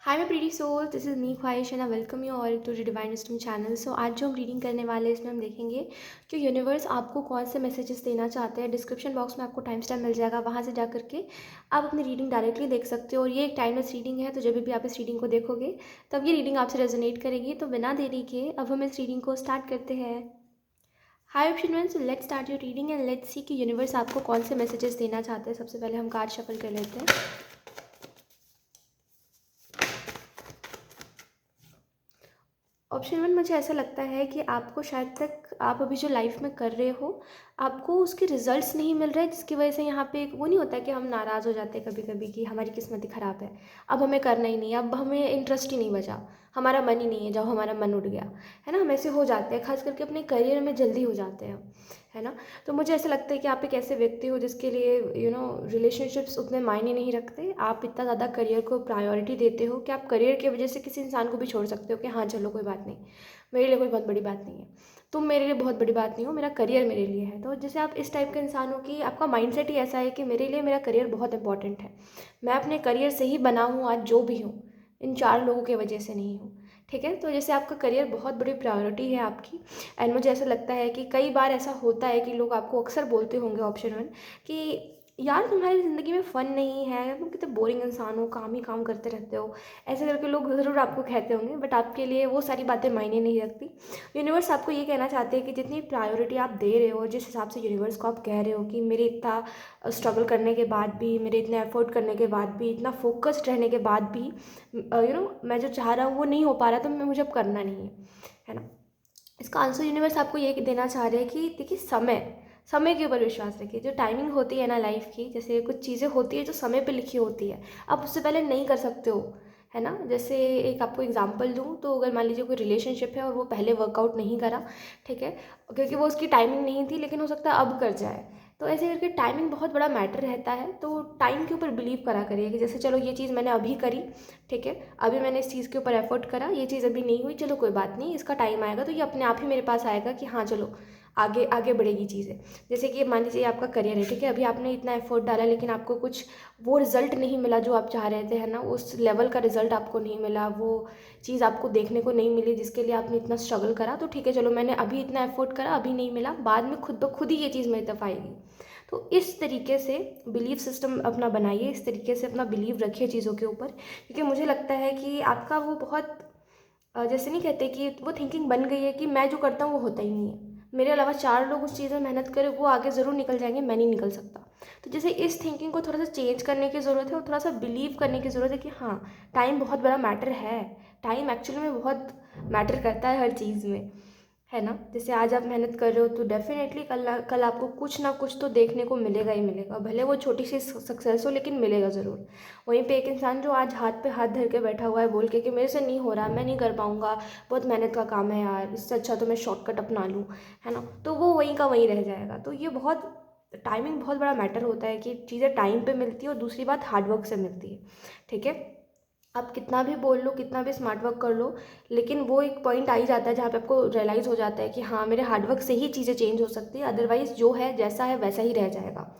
हाय मैं pretty soul, this is me Khwahish and I welcome you all to the divine wisdom channel. So आज जो हम reading करने वाले हैं इसमें हम देखेंगे कि यूनिवर्स आपको कौन से मैसेजेस देना चाहते हैं। डिस्क्रिप्शन बॉक्स में आपको टाइम स्टैम्प मिल जाएगा, वहाँ से जा करके आप अपनी रीडिंग डायरेक्टली देख सकते हो। और ये एक टाइमलेस रीडिंग है, तो जब भी आप इस रीडिंग को देखोगे तब ये रीडिंग आपसे रेजोनेट करेगी। तो बिना देरी के अब हम इस रीडिंग को स्टार्ट करते हैं। Hi option one, so let's start your reading and let's see कि यूनिवर्स आपको कौन से मैसेजेस देना चाहते हैं। सबसे पहले हम कार्ड शफल कर लेते हैं। ऑप्शन वन, मुझे ऐसा लगता है कि आपको शायद तक आप अभी जो लाइफ में कर रहे हो आपको उसके रिजल्ट्स नहीं मिल रहे, जिसकी वजह से यहाँ पे वो नहीं होता कि हम नाराज़ हो जाते हैं कभी कभी कि हमारी किस्मत ही ख़राब है, अब हमें करना ही नहीं, अब हमें इंटरेस्ट ही नहीं बचा, हमारा मन ही नहीं है, जब हमारा मन उठ गया है ना। हम ऐसे हो जाते हैं, खास करके अपने करियर में जल्दी हो जाते हैं, है ना। तो मुझे ऐसा लगता है कि आप एक ऐसे व्यक्ति हो जिसके लिए रिलेशनशिप्स उतने मायने नहीं रखते। आप इतना ज़्यादा करियर को प्रायोरिटी देते हो कि आप करियर की वजह से किसी इंसान को भी छोड़ सकते हो कि हाँ चलो कोई बात नहीं, मेरे लिए कोई बहुत बड़ी बात नहीं है, तुम मेरे लिए बहुत बड़ी बात नहीं हो, मेरा करियर मेरे लिए है। तो जैसे आप इस टाइप के इंसान हो कि आपका माइंडसेट ही ऐसा है कि मेरे लिए मेरा करियर बहुत इंपॉर्टेंट है, मैं अपने करियर से ही बना हूँ आज जो भी हूँ, इन चार लोगों की वजह से नहीं हूँ। ठीक है, तो जैसे आपका करियर बहुत बड़ी प्रायोरिटी है आपकी। एंड मुझे ऐसा लगता है कि कई बार ऐसा होता है कि लोग आपको अक्सर बोलते होंगे ऑप्शन वन कि यार तुम्हारी ज़िंदगी में फ़न नहीं है, तुम कितने बोरिंग इंसान हो, काम ही काम करते रहते हो, ऐसे करके लोग ज़रूर आपको कहते होंगे। बट आपके लिए वो सारी बातें मायने नहीं रखती। यूनिवर्स आपको ये कहना चाहते हैं कि जितनी प्रायोरिटी आप दे रहे हो, जिस हिसाब से यूनिवर्स को आप कह रहे हो कि मेरे इतना स्ट्रगल करने के बाद भी, मेरे इतने एफर्ट करने के बाद भी, इतना फोकस्ड रहने के बाद भी मैं जो चाह रहा हूँ वो नहीं हो पा रहा, तो मुझे अब करना नहीं है ना। इसका आंसर यूनिवर्स आपको ये देना चाह रहे हैं कि देखिए समय समय के ऊपर विश्वास रखिए। जो टाइमिंग होती है ना लाइफ की, जैसे कुछ चीज़ें होती है जो समय पे लिखी होती है, आप उससे पहले नहीं कर सकते हो, है ना। जैसे एक आपको एग्जांपल दूँ तो अगर मान लीजिए कोई रिलेशनशिप है और वो पहले वर्कआउट नहीं करा, ठीक है, क्योंकि वो उसकी टाइमिंग नहीं थी, लेकिन हो सकता है अब कर जाए। तो ऐसे करके टाइमिंग बहुत बड़ा मैटर रहता है। तो टाइम के ऊपर बिलीव करा करिए कि जैसे चलो ये चीज़ मैंने अभी करी, ठीक है, अभी मैंने इस चीज़ के ऊपर एफर्ट करा, ये चीज़ अभी नहीं हुई, चलो कोई बात नहीं, इसका टाइम आएगा तो ये अपने आप ही मेरे पास आएगा कि हाँ चलो आगे आगे बढ़ेगी चीज़ें। जैसे कि मान लीजिए आपका करियर है, ठीक है, अभी आपने इतना एफर्ट डाला लेकिन आपको कुछ वो रिज़ल्ट नहीं मिला जो आप चाह रहे थे, है ना, उस लेवल का रिज़ल्ट आपको नहीं मिला, वो चीज़ आपको देखने को नहीं मिली जिसके लिए आपने इतना स्ट्रगल करा। तो ठीक है, चलो मैंने अभी इतना एफर्ट करा, अभी नहीं मिला, बाद में खुद ब खुद ही ये चीज़ मेरी तरफ आएगी। तो इस तरीके से बिलीव सिस्टम अपना बनाइए, इस तरीके से अपना बिलीव रखिए चीज़ों के ऊपर, क्योंकि मुझे लगता है कि आपका वो बहुत जैसे नहीं कहते कि वो थिंकिंग बन गई है कि मैं जो करता हूँ वो होता ही नहीं है, मेरे अलावा चार लोग उस चीज़ में मेहनत करें वो आगे ज़रूर निकल जाएंगे, मैं नहीं निकल सकता। तो जैसे इस थिंकिंग को थोड़ा सा चेंज करने की ज़रूरत है और थोड़ा सा बिलीव करने की ज़रूरत है कि हाँ टाइम बहुत बड़ा मैटर है, टाइम एक्चुअली में बहुत मैटर करता है हर चीज़ में, है ना। जैसे आज आप मेहनत कर रहे हो तो डेफिनेटली कल आपको कुछ ना कुछ तो देखने को मिलेगा ही मिलेगा, भले वो छोटी सी सक्सेस हो लेकिन मिलेगा ज़रूर। वहीं पे एक इंसान जो आज हाथ पे हाथ धर के बैठा हुआ है बोल के कि मेरे से नहीं हो रहा, मैं नहीं कर पाऊँगा, बहुत मेहनत का काम है यार, इससे अच्छा तो मैं शॉर्टकट अपना लूँ, है ना, तो वो वहीं का वहीं रह जाएगा। तो ये बहुत टाइमिंग बहुत बड़ा मैटर होता है कि चीज़ें टाइम पे मिलती है और दूसरी बात हार्डवर्क से मिलती है, ठीक है। आप कितना भी बोल लो, कितना भी स्मार्ट वर्क कर लो, लेकिन वो एक पॉइंट आ ही जाता है जहाँ पे आपको रियलाइज़ हो जाता है कि हाँ मेरे हार्डवर्क से ही चीज़ें चेंज हो सकती है, अदरवाइज़ जो है जैसा है वैसा ही रह जाएगा,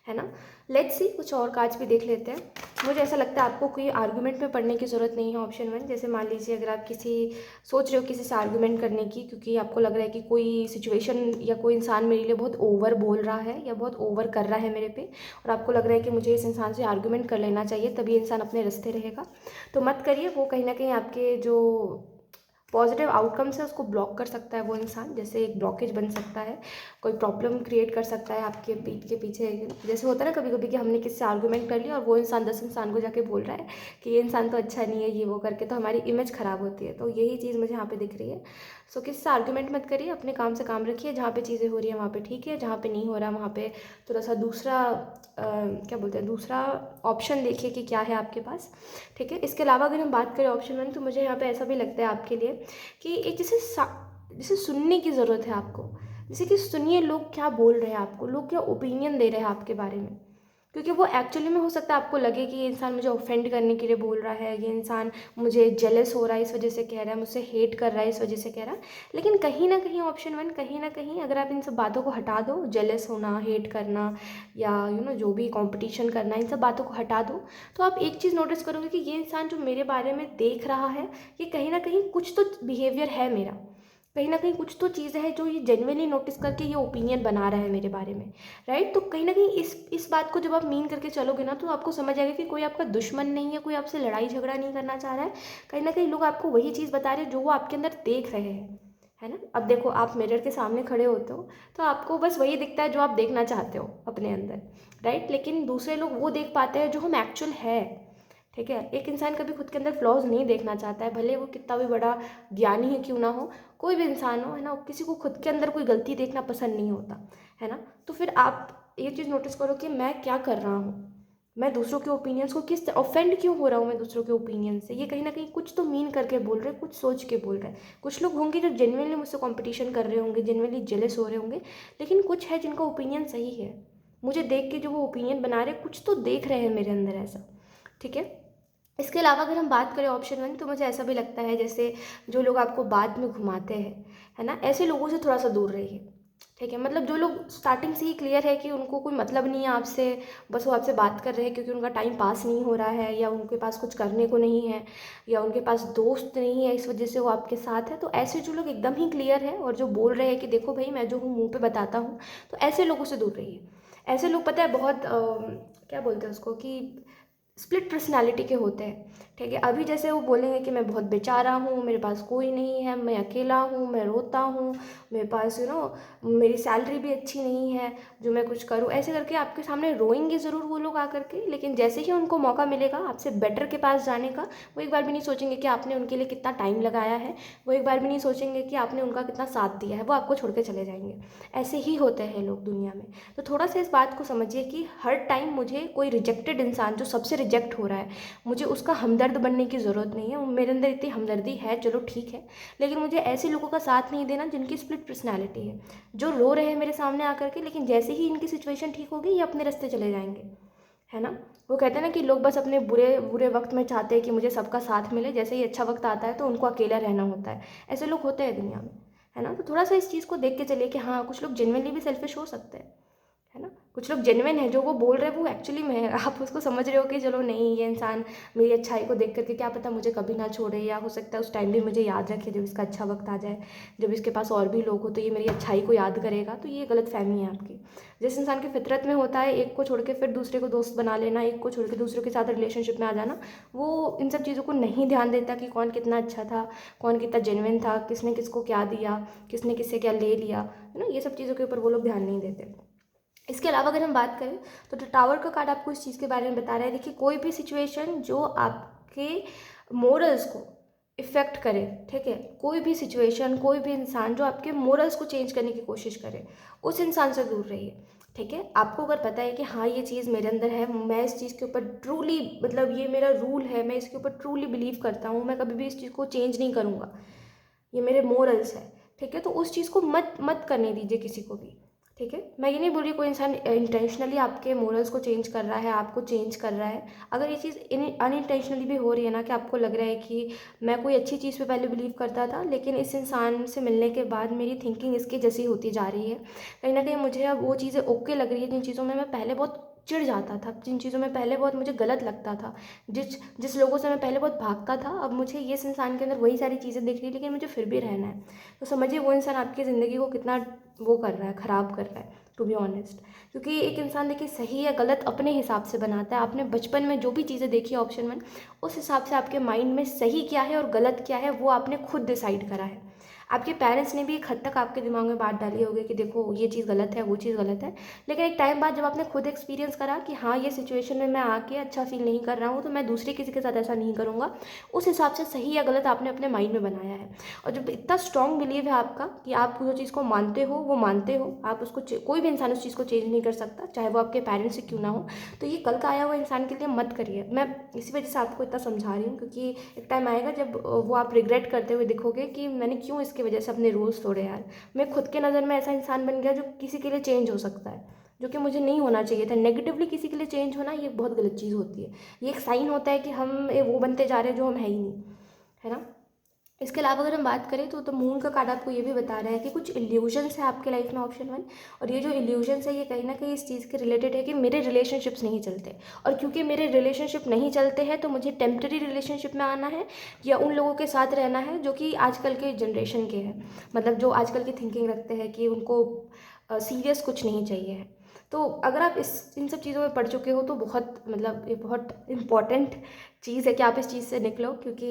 है ना। लेट्स सी कुछ और कार्ड्स भी देख लेते हैं। मुझे ऐसा लगता है आपको कोई आर्गुमेंट में पढ़ने की ज़रूरत नहीं है ऑप्शन वन। जैसे मान लीजिए अगर आप सोच रहे हो किसी से आर्गुमेंट करने की, क्योंकि आपको लग रहा है कि कोई सिचुएशन या कोई इंसान मेरे लिए बहुत ओवर बोल रहा है या बहुत ओवर कर रहा है मेरे पे, और आपको लग रहा है कि मुझे इस इंसान से आर्गुमेंट कर लेना चाहिए तभी इंसान अपने रास्ते रहेगा, तो मत करिए। वो कहीं ना कहीं आपके जो पॉजिटिव आउटकम्स है उसको ब्लॉक कर सकता है वो इंसान, जैसे एक ब्लॉकेज बन सकता है, कोई प्रॉब्लम क्रिएट कर सकता है आपके पीठ के पीछे। जैसे होता है ना कभी कभी कि हमने किससे आर्गूमेंट कर लिया और वो इंसान 10 इंसान को जाके बोल रहा है कि ये इंसान तो अच्छा नहीं है, ये वो करके, तो हमारी इमेज ख़राब होती है। तो यही चीज़ मुझे यहाँ पे दिख रही है। सो किससे आर्गूमेंट मत करिए, अपने काम से काम रखिए, जहाँ पे चीज़ें हो रही है वहाँ पे ठीक है, जहाँ पे नहीं हो रहा वहाँ पे थोड़ा सा दूसरा क्या बोलते हैं, दूसरा ऑप्शन देखिए कि क्या है आपके पास, ठीक है। इसके अलावा अगर हम बात करें ऑप्शन वन, तो मुझे यहाँ पे ऐसा भी लगता है आपके लिए कि एक जैसे सुनने की ज़रूरत है आपको, जैसे कि सुनिए लोग क्या बोल रहे हैं आपको, लोग क्या ओपिनियन दे रहे हैं आपके बारे में, क्योंकि वो एक्चुअली में हो सकता है आपको लगे कि ये इंसान मुझे ऑफेंड करने के लिए बोल रहा है, ये इंसान मुझे जेलस हो रहा है इस वजह से कह रहा है, मुझसे हेट कर रहा है इस वजह से कह रहा है। लेकिन कहीं ना कहीं ऑप्शन वन, कहीं ना कहीं अगर आप इन सब बातों को हटा दो, जेलस होना, हेट करना या जो भी कंपटीशन करना, इन सब बातों को हटा दो, तो आप एक चीज़ नोटिस करोगे कि ये इंसान जो मेरे बारे में देख रहा है, ये कहीं ना कहीं कुछ तो बिहेवियर है मेरा, कहीं ना कहीं कुछ तो चीज़ है जो ये जेन्युइनली नोटिस करके ये ओपिनियन बना रहा है मेरे बारे में, राइट। तो कहीं ना कहीं इस बात को जब आप मीन करके चलोगे ना, तो आपको समझ आएगा कि कोई आपका दुश्मन नहीं है, कोई आपसे लड़ाई झगड़ा नहीं करना चाह रहा है। कहीं ना कहीं लोग आपको वही चीज़ बता रहे हैं जो वो आपके अंदर देख रहे हैं, है ना। अब देखो, आप मिरर के सामने खड़े होते हो तो आपको बस वही दिखता है जो आप देखना चाहते हो अपने अंदर, राइट। लेकिन दूसरे लोग वो देख पाते हैं जो हम एक्चुअल है, ठीक है। एक इंसान कभी खुद के अंदर फ्लॉज नहीं देखना चाहता है, भले वो कितना भी बड़ा ज्ञानी है क्यों ना हो, कोई भी इंसान हो, है ना, किसी को खुद के अंदर कोई गलती देखना पसंद नहीं होता, है ना। तो फिर आप ये चीज़ नोटिस करो कि मैं क्या कर रहा हूँ, मैं दूसरों के ओपिनियंस को किस ऑफेंड क्यों हो रहा हूँ मैं दूसरों के ओपिनियन से। ये कहीं ना कहीं कुछ तो मीन करके बोल रहे, कुछ सोच के बोल रहे। कुछ लोग होंगे जो जेन्युइनली मुझसे कंपटीशन कर रहे होंगे, जेन्युइनली जेलस हो रहे होंगे, लेकिन कुछ है जिनका ओपिनियन सही है, मुझे देख के जो वो ओपिनियन बना रहे, कुछ तो देख रहे हैं मेरे अंदर ऐसा, ठीक है। इसके अलावा अगर हम बात करें ऑप्शन वन, तो मुझे ऐसा भी लगता है जैसे जो लोग आपको बाद में घुमाते हैं, है ना, ऐसे लोगों से थोड़ा सा दूर रहिए, ठीक है। मतलब जो लोग स्टार्टिंग से ही क्लियर है कि उनको कोई मतलब नहीं है आपसे, बस वो आपसे बात कर रहे हैं क्योंकि उनका टाइम पास नहीं हो रहा है, या उनके पास कुछ करने को नहीं है, या उनके पास दोस्त नहीं है, इस वजह से वो आपके साथ है। तो ऐसे जो लोग एकदम ही क्लियर है और जो बोल रहे हैं कि देखो भाई मैं जो हूँ मुँह पे बताता हूँ, तो ऐसे लोगों से दूर रहिए। ऐसे लोग पता है बहुत क्या बोलते हैं उसको, कि स्प्लिट पर्सनालिटी के होते हैं, ठीक है। अभी जैसे वो बोलेंगे कि मैं बहुत बेचारा हूँ, मेरे पास कोई नहीं है, मैं अकेला हूँ, मैं रोता हूँ, मेरे पास मेरी सैलरी भी अच्छी नहीं है जो मैं कुछ करूँ, ऐसे करके आपके सामने रोएंगे ज़रूर वो लोग आकर के। लेकिन जैसे ही उनको मौका मिलेगा आपसे बेटर के पास जाने का, वो एक बार भी नहीं सोचेंगे कि आपने उनके लिए कितना टाइम लगाया है, वो एक बार भी नहीं सोचेंगे कि आपने उनका कितना साथ दिया है, वो आपको छोड़ के चले जाएंगे। ऐसे ही होते हैं लोग दुनिया में। तो थोड़ा सा इस बात को समझिए कि हर टाइम मुझे कोई रिजेक्टेड इंसान जो सबसे रिजेक्ट हो रहा है, मुझे उसका हमदर्द बनने की ज़रूरत नहीं है। मेरे अंदर इतनी हमदर्दी है, चलो ठीक है, लेकिन मुझे ऐसे लोगों का साथ नहीं देना जिनकी स्प्लिट पर्सनैलिटी है, जो रो रहे हैं मेरे सामने आकर के, लेकिन जैसे ही इनकी सिचुएशन ठीक होगी ये अपने रास्ते चले जाएंगे, है ना। वो कहते हैं ना कि लोग बस अपने बुरे बुरे वक्त में चाहते हैं कि मुझे सबका साथ मिले, जैसे ही अच्छा वक्त आता है तो उनको अकेला रहना होता है। ऐसे लोग होते हैं दुनिया में, है ना। तो थोड़ा सा इस चीज़ को देख के चलिए कि हाँ, कुछ लोग जेन्युइनली भी सेल्फिश हो सकते हैं, है ना। कुछ लोग जेन्युइन है, जो वो बोल रहे हैं वो एक्चुअली में है, आप उसको समझ रहे हो कि चलो नहीं, ये इंसान मेरी अच्छाई को देख करके क्या पता मुझे कभी ना छोड़े, या हो सकता है उस टाइम भी मुझे याद रखे जब इसका अच्छा वक्त आ जाए, जब इसके पास और भी लोग हो तो ये मेरी अच्छाई को याद करेगा। तो ये गलत फहमी है आपकी। जिस इंसान की फितरत में होता है एक को छोड़ के फिर दूसरे को दोस्त बना लेना, एक को छोड़ के दूसरे के साथ रिलेशनशिप में आ जाना, वो इन सब चीज़ों को नहीं ध्यान देता कि कौन कितना अच्छा था, कौन कितना जेन्युइन था, किसने किसको क्या दिया, किसने किससे क्या ले लिया, है ना। ये सब चीज़ों के ऊपर वो लोग ध्यान नहीं देते। इसके अलावा अगर हम बात करें तो द टावर का कार्ड आपको इस चीज़ के बारे में बता रहा है। देखिए, कोई भी सिचुएशन जो आपके मोरल्स को इफ़ेक्ट करे, ठीक है, कोई भी सिचुएशन, कोई भी इंसान जो आपके मोरल्स को चेंज करने की कोशिश करे, उस इंसान से दूर रहिए, ठीक है। आपको अगर पता है कि हाँ ये चीज़ मेरे अंदर है, मैं इस चीज़ के ऊपर ट्रूली, मतलब ये मेरा रूल है, मैं इसके ऊपर ट्रूली बिलीव करता हूँ, मैं कभी भी इस चीज़ को चेंज नहीं करूँगा, ये मेरे मोरल्स है, ठीक है, तो उस चीज़ को मत मत करने दीजिए किसी को भी, ठीक है। मैं ये नहीं बोल रही कोई इंसान इंटेंशनली आपके मोरल्स को चेंज कर रहा है, आपको चेंज कर रहा है। अगर ये चीज़ अनइंटेंशनली भी हो रही है ना, कि आपको लग रहा है कि मैं कोई अच्छी चीज़ पे पहले बिलीव करता था, लेकिन इस इंसान से मिलने के बाद मेरी थिंकिंग इसके जैसी होती जा रही है, कहीं ना कहीं मुझे अब वो चीज़ें ओके लग रही है जिन चीज़ों में मैं पहले बहुत चिढ़ जाता था, जिन चीज़ों में पहले बहुत मुझे गलत लगता था, जिस जिस लोगों से मैं पहले बहुत भागता था, अब मुझे ये इस इंसान के अंदर वही सारी चीज़ें दिख रही है, लेकिन मुझे फिर भी रहना है। तो समझिए वो इंसान आपकी ज़िंदगी को कितना वो कर रहा है, ख़राब कर रहा है, टू बी ऑनेस्ट। क्योंकि एक इंसान देखिए सही या गलत अपने हिसाब से बनाता है। आपने बचपन में जो भी चीज़ें देखी ऑप्शन वन, उस हिसाब से आपके माइंड में सही क्या है और गलत क्या है वो आपने खुद डिसाइड करा है। आपके पेरेंट्स ने भी एक हद तक आपके दिमाग में बात डाली होगी कि देखो ये चीज़ गलत है, वो चीज़ गलत है, लेकिन एक टाइम बाद जब आपने खुद एक्सपीरियंस करा कि हाँ ये सिचुएशन में मैं आके अच्छा फील नहीं कर रहा हूँ, तो मैं दूसरे किसी के साथ ऐसा नहीं करूँगा, उस हिसाब से सही या गलत आपने अपने माइंड में बनाया है। और जब इतना स्ट्रॉन्ग बिलीव है आपका कि आप जो चीज़ को मानते हो वो मानते हो, आप उसको कोई भी इंसान उस चीज़ को चेंज नहीं कर सकता, चाहे वो आपके पेरेंट्स से क्यों ना हो, तो ये कल का आया हुआ इंसान के लिए मत करिए। मैं इसी वजह से आपको इतना समझा रही हूँ, क्योंकि एक टाइम आएगा जब वो आप रिग्रेट करते हुए दिखोगे कि मैंने क्यों इसकी वजह से अपने रूल्स तोड़े यार, मैं खुद के नज़र में ऐसा इंसान बन गया जो किसी के लिए चेंज हो सकता है, जो कि मुझे नहीं होना चाहिए था। नेगेटिवली किसी के लिए चेंज होना ये बहुत गलत चीज़ होती है। ये एक साइन होता है कि हम वो बनते जा रहे हैं जो हम है ही नहीं, है ना। इसके अलावा अगर हम बात करें तो मून का कार्ड आपको ये भी बता रहा है कि कुछ इल्यूजन्स है आपके लाइफ में, ऑप्शन 1। और ये जो इल्यूजन्स है ये कहीं ना कहीं इस चीज़ के रिलेटेड है कि मेरे रिलेशनशिप्स नहीं चलते, और क्योंकि मेरे रिलेशनशिप नहीं चलते हैं तो मुझे टेम्प्रेरी रिलेशनशिप में आना है या उन लोगों के साथ रहना है जो कि आजकल के जनरेशन के हैं, मतलब जो आजकल की थिंकिंग रखते हैं कि उनको सीरियस कुछ नहीं चाहिए है। तो अगर आप इन सब चीज़ों में पढ़ चुके हो तो बहुत मतलब ये बहुत इम्पॉर्टेंट चीज़ है कि आप इस चीज़ से निकलो। क्योंकि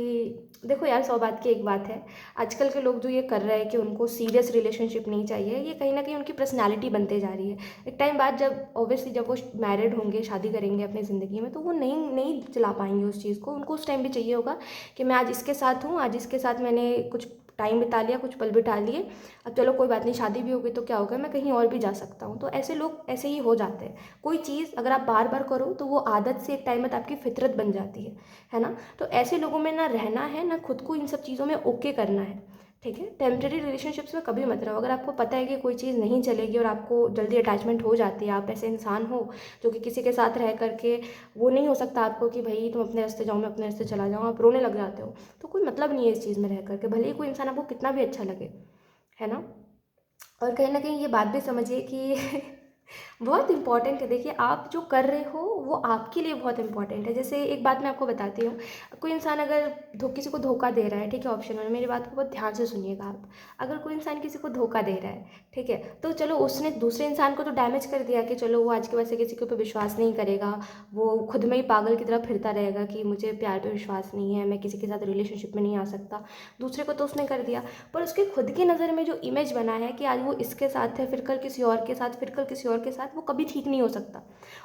देखो यार, 100 बात की एक बात है, आजकल के लोग जो ये कर रहे हैं कि उनको सीरियस रिलेशनशिप नहीं चाहिए, ये कहीं ना कहीं उनकी पर्सनैलिटी बनते जा रही है। एक टाइम बाद जब ऑब्वियसली जब वो मैरिड होंगे, शादी करेंगे अपनी ज़िंदगी में, तो वो नहीं नहीं चला पाएंगे उस चीज़ को। उनको उस टाइम भी चाहिए होगा कि मैं आज इसके साथ हूँ, आज इसके साथ मैंने कुछ टाइम बिता लिया, कुछ पल बिता लिए, अब चलो कोई बात नहीं, शादी भी होगी तो क्या होगा, मैं कहीं और भी जा सकता हूँ। तो ऐसे लोग ऐसे ही हो जाते हैं। कोई चीज़ अगर आप बार बार करो तो वो आदत से एक टाइम बाद आपकी फितरत बन जाती है ना। तो ऐसे लोगों में ना रहना है, ना खुद को इन सब चीज़ों में ओके करना है, ठीक है। टेम्प्रेरी रिलेशनशिप्स में कभी मत रहो। अगर आपको पता है कि कोई चीज़ नहीं चलेगी और आपको जल्दी अटैचमेंट हो जाती है, आप ऐसे इंसान हो जो कि किसी के साथ रह करके वो नहीं हो सकता आपको कि भाई तुम अपने रास्ते जाओ, मैं अपने रास्ते चला जाऊँ, आप रोने लग जाते हो, तो कोई मतलब नहीं है इस चीज़ में रह करके, भले ही कोई इंसान आपको कितना भी अच्छा लगे, है ना। और कहीं ना कहीं ये बात भी समझिए कि बहुत इंपॉर्टेंट है। देखिए, आप जो कर रहे हो वो आपके लिए बहुत इंपॉर्टेंट है। जैसे एक बात मैं आपको बताती हूँ, कोई इंसान अगर किसी को धोखा दे रहा है, ठीक है, ऑप्शन 1, मेरी बात को बहुत ध्यान से सुनिएगा आप। अगर कोई इंसान किसी को धोखा दे रहा है, ठीक है, तो चलो उसने दूसरे इंसान को तो डैमेज कर दिया कि चलो वो आज के बाद से किसी के ऊपर विश्वास नहीं करेगा, वो खुद में ही पागल की तरह फिरता रहेगा कि मुझे प्यार पे विश्वास नहीं है, मैं किसी के साथ रिलेशनशिप में नहीं आ सकता। दूसरे को तो उसने कर दिया, पर उसके खुद की नज़र में जो इमेज बना है कि आज वो इसके साथ है, फिर कल किसी और के साथ, फिर कल किसी और के साथ, वो कभी ठीक नहीं हो सकता।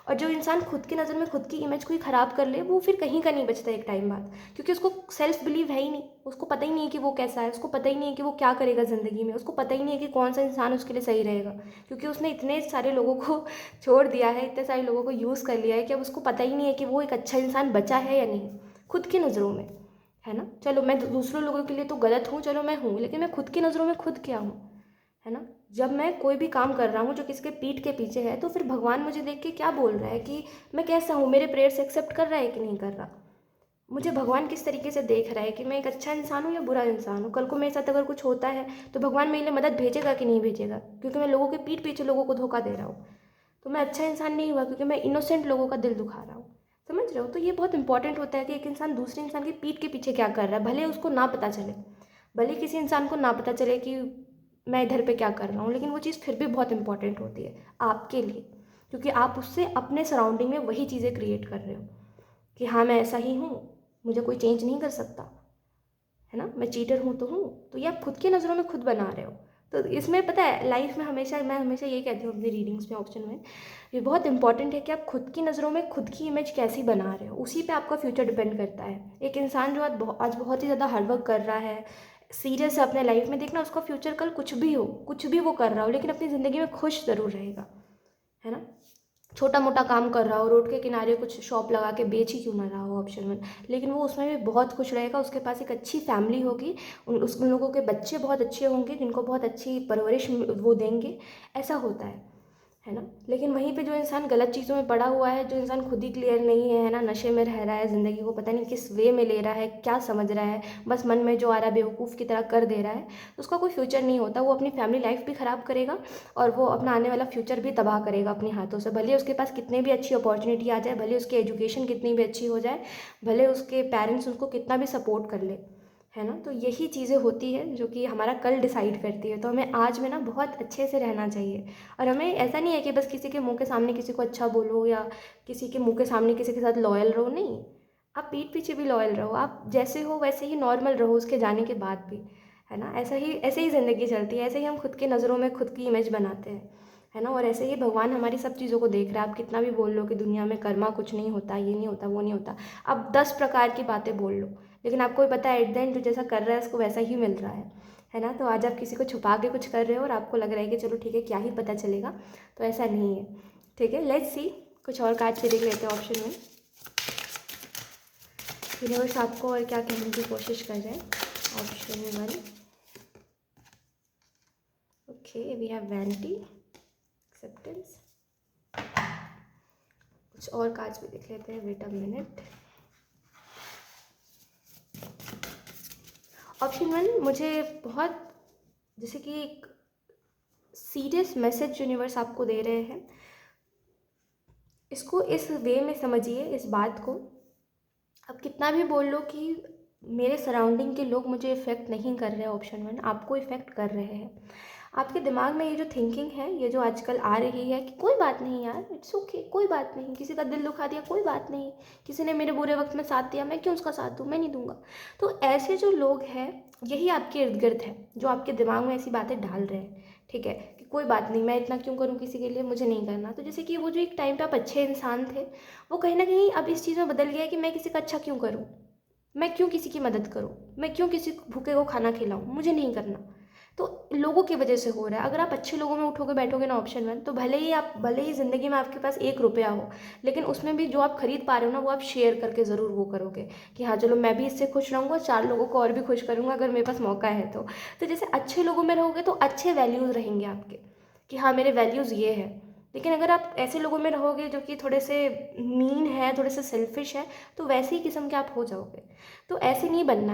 और जो इंसान खुद की नज़र में खुद की इमेज को ही ख़राब कर ले, वो फिर कहीं का नहीं बचता एक टाइम बाद, क्योंकि उसको सेल्फ बिलीव है ही नहीं। उसको पता ही नहीं है कि वो कैसा है, उसको पता ही नहीं है कि वो क्या करेगा ज़िंदगी में, उसको पता ही नहीं है कि कौन सा इंसान उसके लिए सही रहेगा, क्योंकि उसने इतने सारे लोगों को छोड़ दिया है, इतने सारे लोगों को यूज़ कर लिया है कि अब उसको पता ही नहीं है कि वो एक अच्छा इंसान बचा है या नहीं, खुद की नज़रों में, है ना। चलो मैं दूसरों लोगों के लिए तो गलत हूँ, चलो मैं हूँ, लेकिन मैं खुद की नज़रों में खुद क्या हूँ, है ना। जब मैं कोई भी काम कर रहा हूँ जो किसी के पीठ के पीछे है, तो फिर भगवान मुझे देख के क्या बोल रहा है कि मैं कैसा हूँ, मेरे प्रेयर्स एक्सेप्ट कर रहा है कि नहीं कर रहा, मुझे भगवान किस तरीके से देख रहा है कि मैं एक अच्छा इंसान हूँ या बुरा इंसान हूँ। कल को मेरे साथ अगर कुछ होता है तो भगवान मेरे लिए मदद भेजेगा कि नहीं भेजेगा, क्योंकि मैं लोगों के पीठ पीछे लोगों को धोखा दे रहा हूँ, तो मैं अच्छा इंसान नहीं हुआ, क्योंकि मैं इनोसेंट लोगों का दिल दुखा रहा हूँ। समझ रहे हो। तो ये बहुत इंपॉर्टेंट होता है कि एक इंसान दूसरे इंसान की पीठ के पीछे क्या कर रहा है, भले उसको ना पता चले, भले किसी इंसान को ना पता चले कि मैं इधर पे क्या कर रहा हूँ, लेकिन वो चीज़ फिर भी बहुत इंपॉर्टेंट होती है आपके लिए, क्योंकि आप उससे अपने सराउंडिंग में वही चीज़ें क्रिएट कर रहे हो कि हाँ मैं ऐसा ही हूँ, मुझे कोई चेंज नहीं कर सकता, है ना, मैं चीटर हूँ तो हूँ। तो ये आप खुद की नज़रों में खुद बना रहे हो। तो इसमें पता है, लाइफ में हमेशा मैं हमेशा यही कहती हूँ अपनी रीडिंग्स में, ऑप्शन में, ये बहुत इंपॉर्टेंट है कि आप खुद की नज़रों में खुद की इमेज कैसी बना रहे हो, उसी पे आपका फ्यूचर डिपेंड करता है। एक इंसान जो आज बहुत ही ज़्यादा हार्डवर्क कर रहा है, सीरियस है अपने लाइफ में, देखना उसका फ्यूचर कल कुछ भी हो, कुछ भी वो कर रहा हो, लेकिन अपनी ज़िंदगी में खुश ज़रूर रहेगा, है ना। छोटा मोटा काम कर रहा हो, रोड के किनारे कुछ शॉप लगा के बेच ही क्यों ना रहा हो, ऑप्शन 1, लेकिन वो उसमें भी बहुत खुश रहेगा, उसके पास एक अच्छी फैमिली होगी, उन लोगों के बच्चे बहुत अच्छे होंगे जिनको बहुत अच्छी परवरिश वो देंगे, ऐसा होता है ना। लेकिन वहीं पे जो इंसान गलत चीज़ों में पड़ा हुआ है, जो इंसान खुद ही क्लियर नहीं है ना, नशे में रह रहा है, ज़िंदगी को पता नहीं किस वे में ले रहा है, क्या समझ रहा है, बस मन में जो आ रहा है बेवकूफ़ की तरह कर दे रहा है, तो उसका कोई फ्यूचर नहीं होता। वो अपनी फैमिली लाइफ भी ख़राब करेगा और वो अपना आने वाला फ्यूचर भी तबाह करेगा अपने हाथों से। भले उसके पास कितने भी अच्छी अपॉर्चुनिटी आ जाए, भले उसकी एजुकेशन कितनी भी अच्छी हो जाए, भले उसके पेरेंट्स उसको कितना भी सपोर्ट कर ले, है ना। तो यही चीज़ें होती है जो कि हमारा कल डिसाइड करती है। तो हमें आज में ना बहुत अच्छे से रहना चाहिए, और हमें ऐसा नहीं है कि बस किसी के मुंह के सामने किसी को अच्छा बोलो या किसी के मुंह के सामने किसी के साथ लॉयल रहो, नहीं, आप पीठ पीछे भी लॉयल रहो, आप जैसे हो वैसे ही नॉर्मल रहो उसके जाने के बाद भी, है ना। ऐसे ही ज़िंदगी चलती है, ऐसे ही हम खुद की नज़रों में खुद की इमेज बनाते हैं, है ना। और ऐसे ही भगवान हमारी सब चीज़ों को देख रहा है। आप कितना भी बोल लो कि दुनिया में कर्मा कुछ नहीं होता, ये नहीं होता, वो नहीं होता, आप 10 प्रकार की बातें बोल लो, लेकिन आपको भी पता है एट द एंड जो जैसा कर रहा है उसको वैसा ही मिल रहा है ना। तो आज आप किसी को छुपा के कुछ कर रहे हो और आपको लग रहा है कि चलो ठीक है क्या ही पता चलेगा, तो ऐसा नहीं है, ठीक है। लेट्स सी, कुछ और कार्ड से देख लेते हैं ऑप्शन में, यूनिवर्स आपको और क्या कहने की कोशिश कर रहे हैं। Option 1, okay, we have vanity, acceptance, कुछ और कार्ड्स भी देख लेते हैं, वेट अ मिनट। ऑप्शन 1 मुझे बहुत जैसे कि एक सीरियस मैसेज यूनिवर्स आपको दे रहे हैं। इसको इस वे में समझिए, इस बात को, अब कितना भी बोल लो कि मेरे सराउंडिंग के लोग मुझे इफ़ेक्ट नहीं कर रहे हैं, ऑप्शन 1 आपको इफ़ेक्ट कर रहे हैं। आपके दिमाग में ये जो थिंकिंग है, ये जो आजकल आ रही है कि कोई बात नहीं यार, इट्स ओके, कोई बात नहीं, किसी का दिल दुखा दिया, कोई बात नहीं, किसी ने मेरे बुरे वक्त में साथ दिया, मैं क्यों उसका साथ दूँ, मैं नहीं दूंगा। तो ऐसे जो लोग हैं, यही आपके इर्द गिर्द है, जो आपके दिमाग में ऐसी बातें डाल रहे हैं, ठीक है, कि कोई बात नहीं, मैं इतना क्यों करूँ किसी के लिए, मुझे नहीं करना। तो जैसे कि वो जो एक टाइम पे आप अच्छे इंसान थे, वो कहीं ना कहीं अब इस चीज़ में बदल गया है कि मैं किसी का अच्छा क्यों करूँ, मैं क्यों किसी की मदद करूँ, मैं क्यों किसी भूखे को खाना खिलाऊँ, मुझे नहीं करना। तो लोगों की वजह से हो रहा है। अगर आप अच्छे लोगों में उठोगे बैठोगे ना, ऑप्शन 1, तो भले ही ज़िंदगी में आपके पास 1 रुपया हो, लेकिन उसमें भी जो आप खरीद पा रहे हो ना, वो आप शेयर करके ज़रूर वो करोगे कि हाँ चलो मैं भी इससे खुश रहूँगा, 4 लोगों को और भी खुश करूँगा अगर मेरे पास मौका है तो जैसे अच्छे लोगों में रहोगे तो अच्छे वैल्यूज़ रहेंगे आपके, कि हाँ मेरे वैल्यूज़ ये है। लेकिन अगर आप ऐसे लोगों में रहोगे जो कि थोड़े से मीन है, थोड़े से सेल्फिश है, तो वैसे ही किस्म के आप हो जाओगे। तो ऐसे नहीं बनना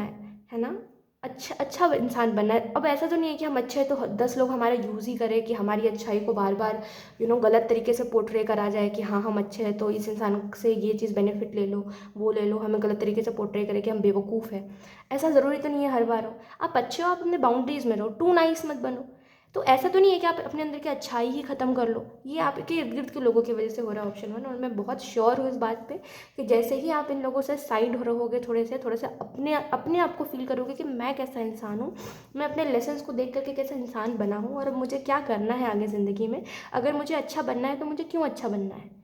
है ना। अच्छा अच्छा इंसान बनना है। अब ऐसा तो नहीं है कि हम अच्छे हैं तो 10 लोग हमारा यूज़ ही करें, कि हमारी अच्छाई को बार बार गलत तरीके से पोर्ट्रे करा जाए कि हाँ हम अच्छे हैं तो इस इंसान से ये चीज़ बेनिफिट ले लो, वो ले लो, हमें गलत तरीके से पोर्ट्रे करें कि हम बेवकूफ़ हैं। ऐसा ज़रूरी तो नहीं है हर बार हो। आप अच्छे हो, आप अपने बाउंड्रीज़ में रहो, टू नाइस मत बनो। तो ऐसा तो नहीं है कि आप अपने अंदर की अच्छाई ही ख़त्म कर लो। ये आपके इर्द गिर्द के लोगों की वजह से हो रहा है, ऑप्शन 1। और मैं बहुत श्योर हूँ इस बात पे कि जैसे ही आप इन लोगों से साइड हो रहोगे, थोड़े से अपने अपने आप को फील करोगे कि मैं कैसा इंसान हूँ, मैं अपने लेसन्स को देख करके कैसा इंसान बना हूँ और अब मुझे क्या करना है आगे ज़िंदगी में। अगर मुझे अच्छा बनना है तो मुझे क्यों अच्छा बनना है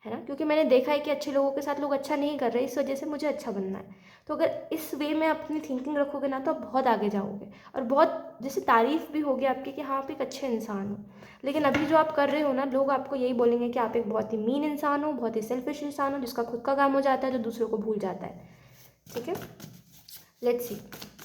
ना, क्योंकि मैंने देखा है कि अच्छे लोगों के साथ लोग अच्छा नहीं कर रहे, इस वजह से मुझे अच्छा बनना है। तो अगर इस वे में अपनी थिंकिंग रखोगे ना, तो आप बहुत आगे जाओगे और बहुत जैसे तारीफ़ भी होगी आपकी कि हाँ आप एक अच्छे इंसान हो। लेकिन अभी जो आप कर रहे हो ना, लोग आपको यही बोलेंगे कि आप एक बहुत ही मीन इंसान हो, बहुत ही सेल्फिश इंसान हो, जिसका खुद का काम हो जाता है जो दूसरों को भूल जाता है। ठीक है, लेट्स सी।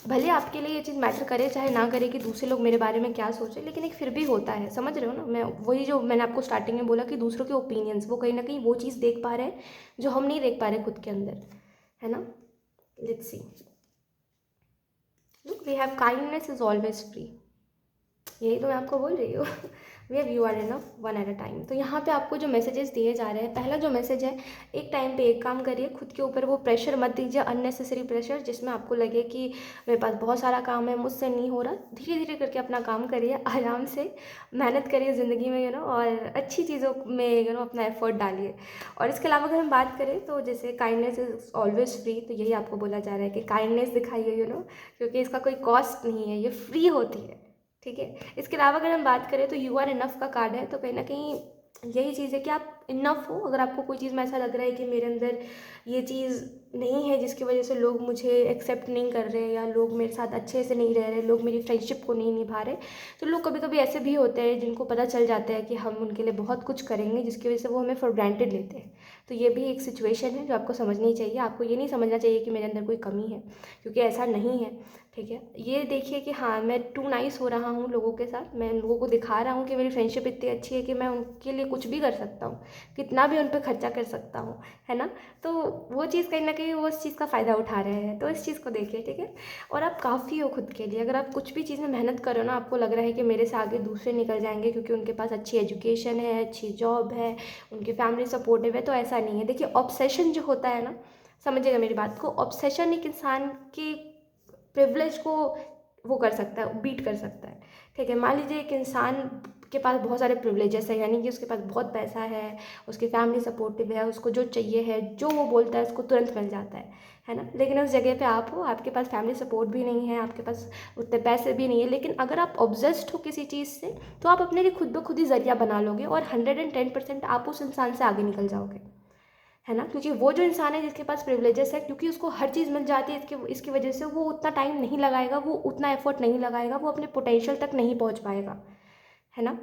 भले आपके लिए ये चीज़ मैटर करे चाहे ना करे कि दूसरे लोग मेरे बारे में क्या सोचे, लेकिन एक फिर भी होता है, समझ रहे हो ना। मैं वही जो मैंने आपको स्टार्टिंग में बोला कि दूसरों के ओपिनियंस, वो कहीं ना कहीं वो चीज़ देख पा रहे हैं जो हम नहीं देख पा रहे खुद के अंदर, है ना। Let's see. Look, we have kindness is always free. यही तो मैं आपको बोल रही हूँ। We have you are enough one at a time. तो यहाँ पे आपको जो मैसेजेस दिए जा रहे हैं, पहला जो मैसेज है, एक टाइम पे एक काम करिए, खुद के ऊपर वो प्रेशर मत दीजिए, अननेसेसरी प्रेशर जिसमें आपको लगे कि मेरे पास बहुत सारा काम है, मुझसे नहीं हो रहा। धीरे धीरे करके अपना काम करिए, आराम से मेहनत करिए ज़िंदगी में, और अच्छी चीज़ों में अपना एफर्ट डालिए। और इसके अलावा अगर हम बात करें तो जैसे काइंडनेस इज़ ऑलवेज फ्री, तो यही आपको बोला जा रहा है कि काइंडनेस दिखाइए, क्योंकि इसका कोई कॉस्ट नहीं है, ये फ्री होती है। ठीक है, इसके अलावा अगर हम बात करें तो यू आर इनफ का कार्ड है, तो कहीं ना कहीं यही चीज़ है कि आप इनफ हो। अगर आपको कोई चीज़ में ऐसा लग रहा है कि मेरे अंदर ये चीज़ नहीं है जिसकी वजह से लोग मुझे एक्सेप्ट नहीं कर रहे, या लोग मेरे साथ अच्छे से नहीं रह रहे, लोग मेरी फ्रेंडशिप को नहीं निभा रहे, तो लोग कभी कभी ऐसे भी होते हैं जिनको पता चल जाता है कि हम उनके लिए बहुत कुछ करेंगे, जिसकी वजह से वो हमें फॉर ग्रांटेड लेते हैं। तो ये भी एक सिचुएशन है जो आपको समझनी चाहिए। आपको ये नहीं समझना चाहिए कि मेरे अंदर कोई कमी है, क्योंकि ऐसा नहीं है। ठीक है, ये देखिए कि हाँ मैं टू नाइस हो रहा हूँ लोगों के साथ, मैं लोगों को दिखा रहा हूँ कि मेरी फ्रेंडशिप इतनी अच्छी है कि मैं उनके लिए कुछ भी कर सकता हूँ, कितना भी उन पर खर्चा कर सकता हूँ, है ना। तो वो चीज़ कहीं ना कहीं वो उस चीज़ का फ़ायदा उठा रहे हैं, तो इस चीज़ को देखिए। ठीक है, और आप काफ़ी हो खुद के लिए। अगर आप कुछ भी चीज़ में मेहनत करो ना, आपको लग रहा है कि मेरे से आगे दूसरे निकल जाएंगे क्योंकि उनके पास अच्छी एजुकेशन है, अच्छी जॉब है, उनकी फैमिली सपोर्टिव है, तो ऐसा नहीं है। देखिए, ऑब्सेशन जो होता है ना, समझिएगा मेरी बात को, ऑब्सेशन एक इंसान की प्रिविलेज को वो कर सकता है, बीट कर सकता है। ठीक है, मान लीजिए एक इंसान के पास बहुत सारे प्रिविलेजेस है, यानी कि उसके पास बहुत पैसा है, उसकी फैमिली सपोर्टिव है, उसको जो चाहिए है, जो वो बोलता है उसको तुरंत मिल जाता है ना। लेकिन उस जगह पे आप हो, आपके पास फैमिली सपोर्ट भी नहीं है, आपके पास उतने पैसे भी नहीं है, लेकिन अगर आप ऑब्सेस्ड हो किसी चीज़ से, तो आप अपने लिए खुद ब खुद ही ज़रिया बना लोगे और 110% आप उस इंसान से आगे निकल जाओगे, है ना। क्योंकि वो जो इंसान है जिसके पास प्रिविलेजेस है, क्योंकि उसको हर चीज़ मिल जाती है, इसकी वजह से वो उतना टाइम नहीं लगाएगा, वो उतना एफर्ट नहीं लगाएगा, वो अपने पोटेंशियल तक नहीं पहुंच पाएगा, है ना।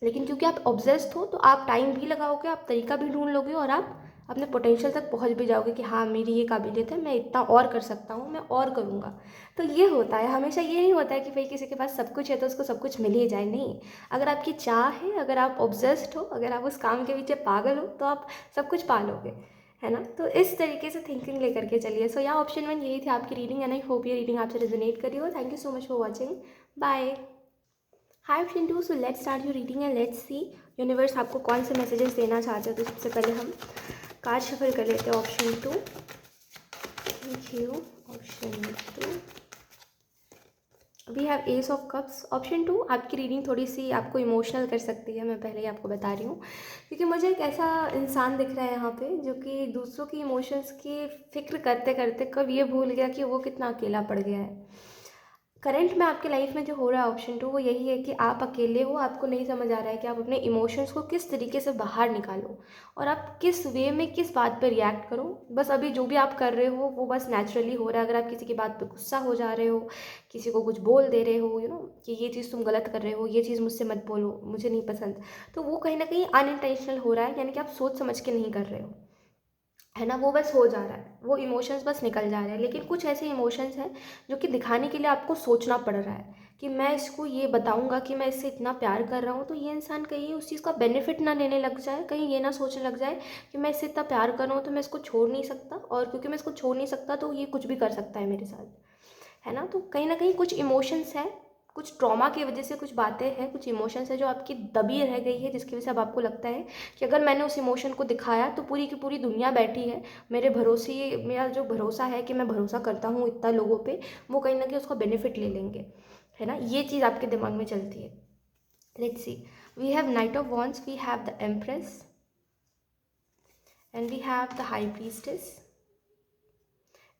लेकिन क्योंकि आप ऑब्सेस्ड हो, तो आप टाइम भी लगाओगे, आप तरीका भी ढूंढ लोगे और आप अपने पोटेंशियल तक पहुँच भी जाओगे कि हाँ मेरी ये काबिलियत है, मैं इतना और कर सकता हूँ, मैं और करूँगा। तो ये होता है, हमेशा ये नहीं होता है कि भाई किसी के पास सब कुछ है तो उसको सब कुछ मिल ही जाए, नहीं। अगर आपकी चाह है, अगर आप ऑब्सेस्ड हो, अगर आप उस काम के पीछे पागल हो, तो आप सब कुछ पा लोगे, है ना। तो इस तरीके से थिंकिंग लेकर के चलिए। सो या ऑप्शन 1 यही थी आपकी रीडिंग, एंड आई होप ये रीडिंग आपसे रेजोनेट करी हो। Thank you so much for watching, bye. Hi option 2, so let's start your reading and let's see universe आपको कौन से मैसेजेस देना चाहते हो। तो सबसे पहले हम कार्ड शफल कर लेते हैं। Option 2, thank you. Option 2, we have ace of cups. Option 2, आपकी रीडिंग थोड़ी सी आपको इमोशनल कर सकती है, मैं पहले ही आपको बता रही हूँ, क्योंकि मुझे एक ऐसा इंसान दिख रहा है यहाँ पे जो कि दूसरों की इमोशंस की फ़िक्र करते करते कब ये भूल गया कि वो कितना अकेला पड़ गया है। करंट में आपके लाइफ में जो हो रहा है ऑप्शन 2, वो यही है कि आप अकेले हो, आपको नहीं समझ आ रहा है कि आप अपने इमोशंस को किस तरीके से बाहर निकालो और आप किस वे में किस बात पर रिएक्ट करो। बस अभी जो भी आप कर रहे हो वो बस नेचुरली हो रहा है। अगर आप किसी की बात पे गुस्सा हो जा रहे हो, किसी को कुछ बोल दे रहे हो, कि ये चीज़ तुम गलत कर रहे हो, ये चीज़ मुझसे मत बोलो, मुझे नहीं पसंद, तो वो कहीं ना कहीं अनइंटेंशनल हो रहा है, यानी कि आप सोच समझ के नहीं कर रहे हो, है ना। वो बस हो जा रहा है, वो इमोशंस बस निकल जा रहे हैं। लेकिन कुछ ऐसे इमोशंस हैं जो कि दिखाने के लिए आपको सोचना पड़ रहा है कि मैं इसको ये बताऊंगा कि मैं इससे इतना प्यार कर रहा हूँ, तो ये इंसान कहीं उस चीज़ का बेनिफिट ना लेने लग जाए, कहीं ये ना सोचने लग जाए कि मैं इससे इतना प्यार कर रहा हूँ तो मैं इसको छोड़ नहीं सकता, और क्योंकि मैं इसको छोड़ नहीं सकता तो ये कुछ भी कर सकता है मेरे साथ, है ना। तो कहीं ना कहीं कुछ इमोशंस हैं, कुछ ट्रॉमा की वजह से कुछ बातें हैं, कुछ इमोशंस है जो आपकी दबी रह गई है, जिसकी वजह से अब आपको लगता है कि अगर मैंने उस इमोशन को दिखाया तो पूरी की पूरी दुनिया बैठी है मेरे भरोसे, मेरा जो भरोसा है कि मैं भरोसा करता हूँ इतना लोगों पे, वो कहीं ना कहीं उसका बेनिफिट ले लेंगे, है ना। ये चीज़ आपके दिमाग में चलती है। Let's see, we have knight of wands, we have the empress, and we have the high priestess,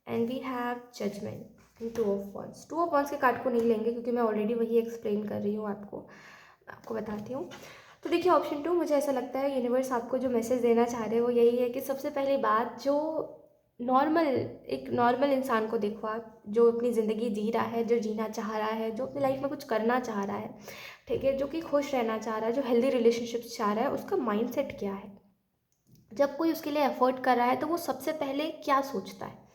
and we have judgement and two of wands. Two of wands के कार्ड को नहीं लेंगे क्योंकि मैं ऑलरेडी वही एक्सप्लेन कर रही हूँ आपको, मैं आपको बताती हूँ। तो देखिए ऑप्शन 2, मुझे ऐसा लगता है यूनिवर्स आपको जो मैसेज देना चाह रहे हैं वो यही है कि सबसे पहली बात, जो नॉर्मल, एक नॉर्मल इंसान को देखो आप, जो अपनी ज़िंदगी जी रहा है, जो जीना चाह रहा है, जो अपनी लाइफ में कुछ करना चाह रहा है, ठीक है, जो कि खुश रहना चाह रहा है, जो हेल्दी रिलेशनशिप्स चाह रहा है, उसका माइंडसेट क्या है। जब कोई उसके लिए एफर्ट कर रहा है तो वो सबसे पहले क्या सोचता है।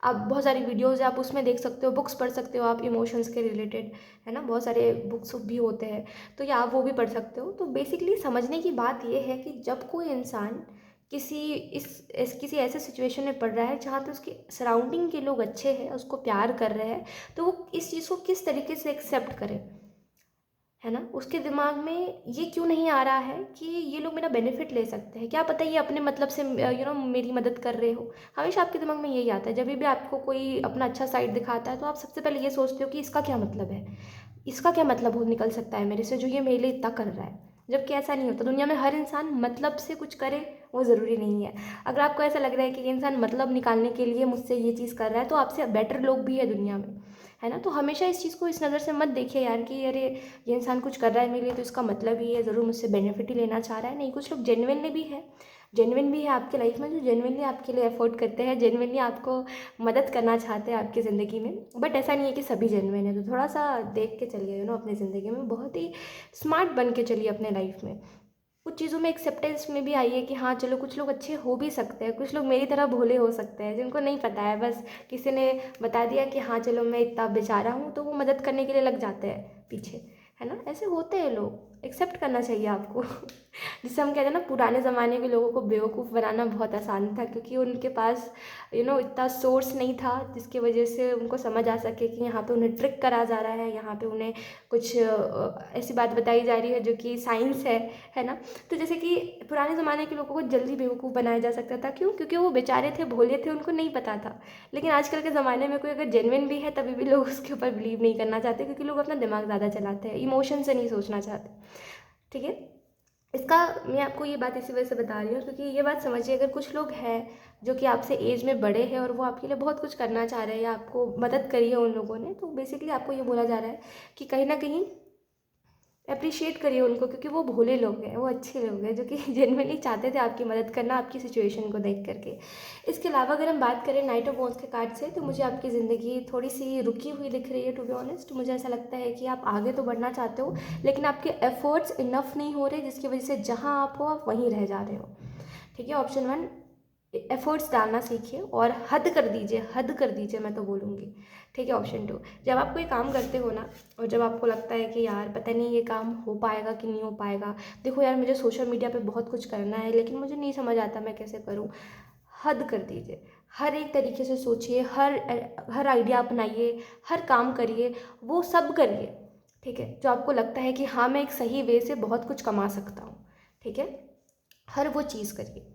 आप बहुत सारी वीडियोज़ आप उसमें देख सकते हो, बुक्स पढ़ सकते हो आप इमोशंस के रिलेटेड, है ना, बहुत सारे बुक्स भी होते हैं, तो या आप वो भी पढ़ सकते हो। तो बेसिकली समझने की बात ये है कि जब कोई इंसान किसी ऐसे सिचुएशन में पड़ रहा है जहाँ पे उसके सराउंडिंग के लोग अच्छे हैं, उसको प्यार कर रहे हैं, तो वो इस चीज़ को किस तरीके से एक्सेप्ट करे, है ना। उसके दिमाग में ये क्यों नहीं आ रहा है कि ये लोग मेरा बेनिफिट ले सकते हैं, क्या पता ये अपने मतलब से मेरी मदद कर रहे हो। हमेशा आपके दिमाग में यही आता है जब भी आपको कोई अपना अच्छा साइड दिखाता है, तो आप सबसे पहले ये सोचते हो कि इसका क्या मतलब है, इसका क्या मतलब हो निकल सकता है मेरे से जो ये मेरे लिए इतना कर रहा है। जबकि ऐसा नहीं होता, दुनिया में हर इंसान मतलब से कुछ करे वो ज़रूरी नहीं है। अगर आपको ऐसा लग रहा है कि ये इंसान मतलब निकालने के लिए मुझसे ये चीज़ कर रहा है, तो आपसे बेटर लोग भी है दुनिया में, है ना। तो हमेशा इस चीज़ को इस नज़र से मत देखिए यार कि अरे ये इंसान कुछ कर रहा है मेरे लिए तो इसका मतलब ही है ज़रूर मुझसे बेनिफिट ही लेना चाह रहा है। नहीं, कुछ लोग जेन्युइनली भी है आपके लाइफ में, जो जेन्युइनली आपके लिए एफर्ट करते हैं, जेन्युइनली आपको मदद करना चाहते हैं आपकी ज़िंदगी में। बट ऐसा नहीं है कि सभी जेन्युइन है, तो थोड़ा सा देख के चलिए अपनी ज़िंदगी में, बहुत ही स्मार्ट बन के चलिए अपने लाइफ में। कुछ चीज़ों में एक्सेप्टेंस में भी आइए कि हाँ चलो कुछ लोग अच्छे हो भी सकते हैं, कुछ लोग मेरी तरह भोले हो सकते हैं, जिनको नहीं पता है, बस किसी ने बता दिया कि हाँ चलो मैं इतना बेचारा हूँ, तो वो मदद करने के लिए लग जाते हैं पीछे, है ना। ऐसे होते हैं लोग, एक्सेप्ट करना चाहिए आपको। जिससे हम कहते हैं ना, पुराने ज़माने के लोगों को बेवकूफ़ बनाना बहुत आसान था, क्योंकि उनके पास इतना सोर्स नहीं था जिसकी वजह से उनको समझ आ सके कि यहाँ पे उन्हें ट्रिक करा जा रहा है, यहाँ पे उन्हें कुछ ऐसी बात बताई जा रही है जो कि साइंस है ना। तो जैसे कि पुराने ज़माने के लोगों को जल्दी बेवकूफ़ बनाया जा सकता था, क्यों? क्योंकि वो बेचारे थे, भोले थे, उनको नहीं पता था। लेकिन आजकल के ज़माने में कोई अगर जेन्युइन भी है तभी भी लोग उसके ऊपर बिलीव नहीं करना चाहते, क्योंकि लोग अपना दिमाग ज़्यादा चलाते हैं, इमोशन से नहीं सोचना चाहते, ठीक है। इसका मैं आपको ये बात इसी वजह से बता रही हूँ क्योंकि ये बात समझिए, अगर कुछ लोग हैं जो कि आपसे एज में बड़े हैं और वो आपके लिए बहुत कुछ करना चाह रहे हैं या आपको मदद करी है उन लोगों ने, तो बेसिकली आपको ये बोला जा रहा है कि कहीं ना कहीं अप्रिशिएट करिए उनको, क्योंकि वो भोले लोग हैं, वो अच्छे लोग हैं जो कि जेन्युइनली चाहते थे आपकी मदद करना, आपकी सिचुएशन को देख करके। इसके अलावा अगर हम बात करें नाइट ऑफ वॉन्ड्स के कार्ड से, तो मुझे आपकी ज़िंदगी थोड़ी सी रुकी हुई दिख रही है। टू बी ऑनेस्ट, मुझे ऐसा लगता है कि आप आगे तो बढ़ना चाहते हो, लेकिन आपके एफर्ट्स इनफ नहीं हो रहे, जिसकी वजह से जहाँ आप हो आप वहीं रह जा रहे हो, ठीक है। ऑप्शन 1, एफर्ट्स डालना सीखिए और हद कर दीजिए मैं तो बोलूँगी। ठीक है, ऑप्शन 2, जब आप कोई काम करते हो ना और जब आपको लगता है कि यार पता नहीं ये काम हो पाएगा कि नहीं हो पाएगा, देखो यार मुझे सोशल मीडिया पे बहुत कुछ करना है लेकिन मुझे नहीं समझ आता मैं कैसे करूँ, हद कर दीजिए। हर एक तरीके से सोचिए, हर आइडिया अपनाइए, हर काम करिए, वो सब करिए। ठीक है, जो आपको लगता है कि हाँ मैं एक सही वे से बहुत कुछ कमा सकता हूँ। ठीक है, हर वो चीज़ करिए।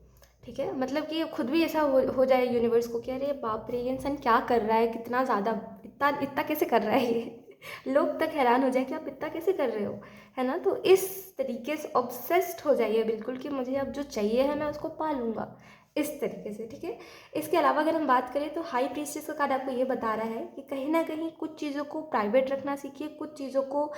ठीक है, मतलब कि खुद भी ऐसा हो जाए यूनिवर्स को कि अरे बाप रे, ये इंसान क्या कर रहा है, कितना ज़्यादा, इतना इतना कैसे कर रहा है ये लोग तक हैरान हो जाए कि आप इतना कैसे कर रहे हो, है ना। तो इस तरीके से ऑब्सेस्ड हो जाइए बिल्कुल कि मुझे अब जो चाहिए है मैं उसको पा लूँगा, इस तरीके से। ठीक है, इसके अलावा अगर हम बात करें तो हाई प्रीस्टेस का कार्ड आपको ये बता रहा है कि कहीं ना कहीं कुछ चीज़ों को प्राइवेट रखना सीखिए, कुछ चीज़ों को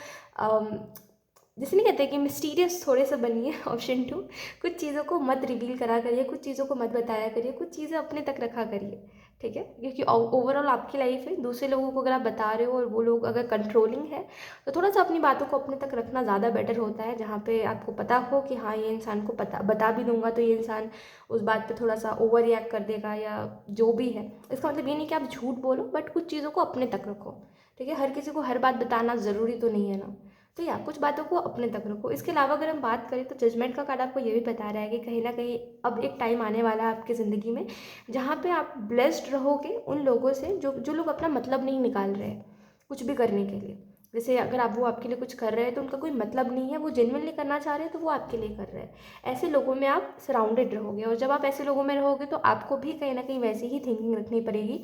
जैसे नहीं कहते कि मिस्टीरियस थोड़े से बनिए ऑप्शन 2, कुछ चीज़ों को मत रिवील करा करिए, कुछ चीज़ों को मत बताया करिए, कुछ चीज़ें अपने तक रखा करिए। ठीक है, क्योंकि ओवरऑल आपकी लाइफ है, दूसरे लोगों को अगर आप बता रहे हो और वो लोग अगर कंट्रोलिंग है तो थोड़ा सा अपनी बातों को अपने तक रखना ज़्यादा बेटर होता है, जहाँ पे आपको पता हो कि हाँ ये इंसान को बता भी दूंगा तो ये इंसान उस बात पे थोड़ा सा ओवर रिएक्ट कर देगा या जो भी है। इसका मतलब ये नहीं कि आप झूठ बोलो, बट कुछ चीज़ों को अपने तक रखो। ठीक है, हर किसी को हर बात बताना ज़रूरी तो नहीं है ना, तो या कुछ बातों को अपने तक रखो। इसके अलावा अगर हम बात करें तो जजमेंट का कार्ड आपको ये भी बता रहा है कि कहीं ना कहीं अब एक टाइम आने वाला है आपकी ज़िंदगी में जहाँ पे आप ब्लेस्ड रहोगे उन लोगों से जो जो लोग अपना मतलब नहीं निकाल रहे हैं कुछ भी करने के लिए। जैसे अगर आप वो आपके लिए कुछ कर रहे हैं तो उनका कोई मतलब नहीं है, वो जेन्युइनली करना चाह रहे हैं तो वो आपके लिए कर रहे हैं। ऐसे लोगों में आप सराउंडेड रहोगे और जब आप ऐसे लोगों में रहोगे तो आपको भी कहीं ना कहीं वैसी ही थिंकिंग रखनी पड़ेगी,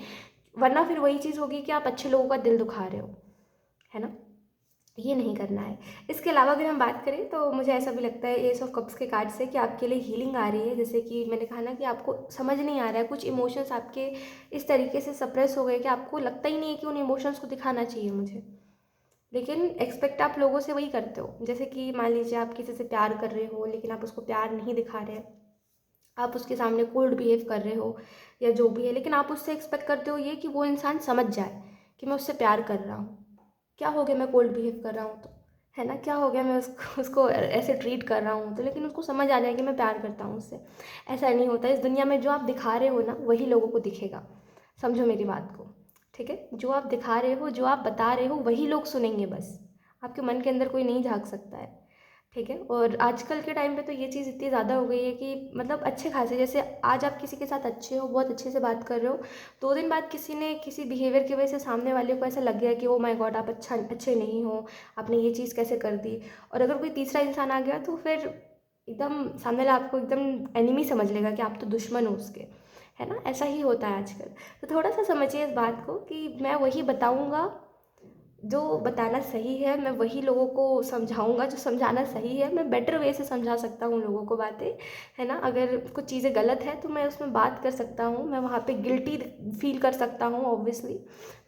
वरना फिर वही चीज़ होगी कि आप अच्छे लोगों का दिल दुखा रहे हो, है ना। ये नहीं करना है। इसके अलावा अगर हम बात करें तो मुझे ऐसा भी लगता है एस ऑफ कप्स के कार्ड से कि आपके लिए हीलिंग आ रही है। जैसे कि मैंने कहा ना कि आपको समझ नहीं आ रहा है, कुछ इमोशंस आपके इस तरीके से सप्रेस हो गए कि आपको लगता ही नहीं है कि उन इमोशंस को दिखाना चाहिए मुझे, लेकिन एक्सपेक्ट आप लोगों से वही करते हो। जैसे कि मान लीजिए आप किसी से प्यार कर रहे हो लेकिन आप उसको प्यार नहीं दिखा रहे, आप उसके सामने कोल्ड बिहेव कर रहे हो या जो भी है, लेकिन आप उससे एक्सपेक्ट करते हो ये कि वो इंसान समझ जाए कि मैं उससे प्यार कर रहा हूँ। क्या हो गया मैं कोल्ड बिहेव कर रहा हूँ तो, है ना, क्या हो गया मैं उसको ऐसे ट्रीट कर रहा हूँ तो, लेकिन उसको समझ आ जाए कि मैं प्यार करता हूँ उससे। ऐसा नहीं होता इस दुनिया में, जो आप दिखा रहे हो ना वही लोगों को दिखेगा, समझो मेरी बात को। ठीक है, जो आप दिखा रहे हो, जो आप बता रहे हो वही लोग सुनेंगे बस, आपके मन के अंदर कोई नहीं झांक सकता है। ठीक है, और आजकल के टाइम पे तो ये चीज़ इतनी ज़्यादा हो गई है कि मतलब अच्छे खासे, जैसे आज आप किसी के साथ अच्छे हो, बहुत अच्छे से बात कर रहे हो, 2 दिन बाद किसी ने किसी बिहेवियर की वजह से सामने वाले को ऐसा लग गया कि ओ माय गॉड आप अच्छे नहीं हो, आपने ये चीज़ कैसे कर दी। और अगर कोई तीसरा इंसान आ गया तो फिर एकदम सामने वाला आपको एकदम एनिमी समझ लेगा कि आप तो दुश्मन हो उसके, है ना। ऐसा ही होता है आजकल। तो थोड़ा सा समझिए इस बात को कि मैं वही बताऊँगा जो बताना सही है, मैं वही लोगों को समझाऊँगा जो समझाना सही है, मैं बेटर वे से समझा सकता हूँ लोगों को बातें, है ना। अगर कुछ चीज़ें गलत है तो मैं उसमें बात कर सकता हूँ, मैं वहाँ पे गिल्टी फील कर सकता हूँ ऑब्वियसली,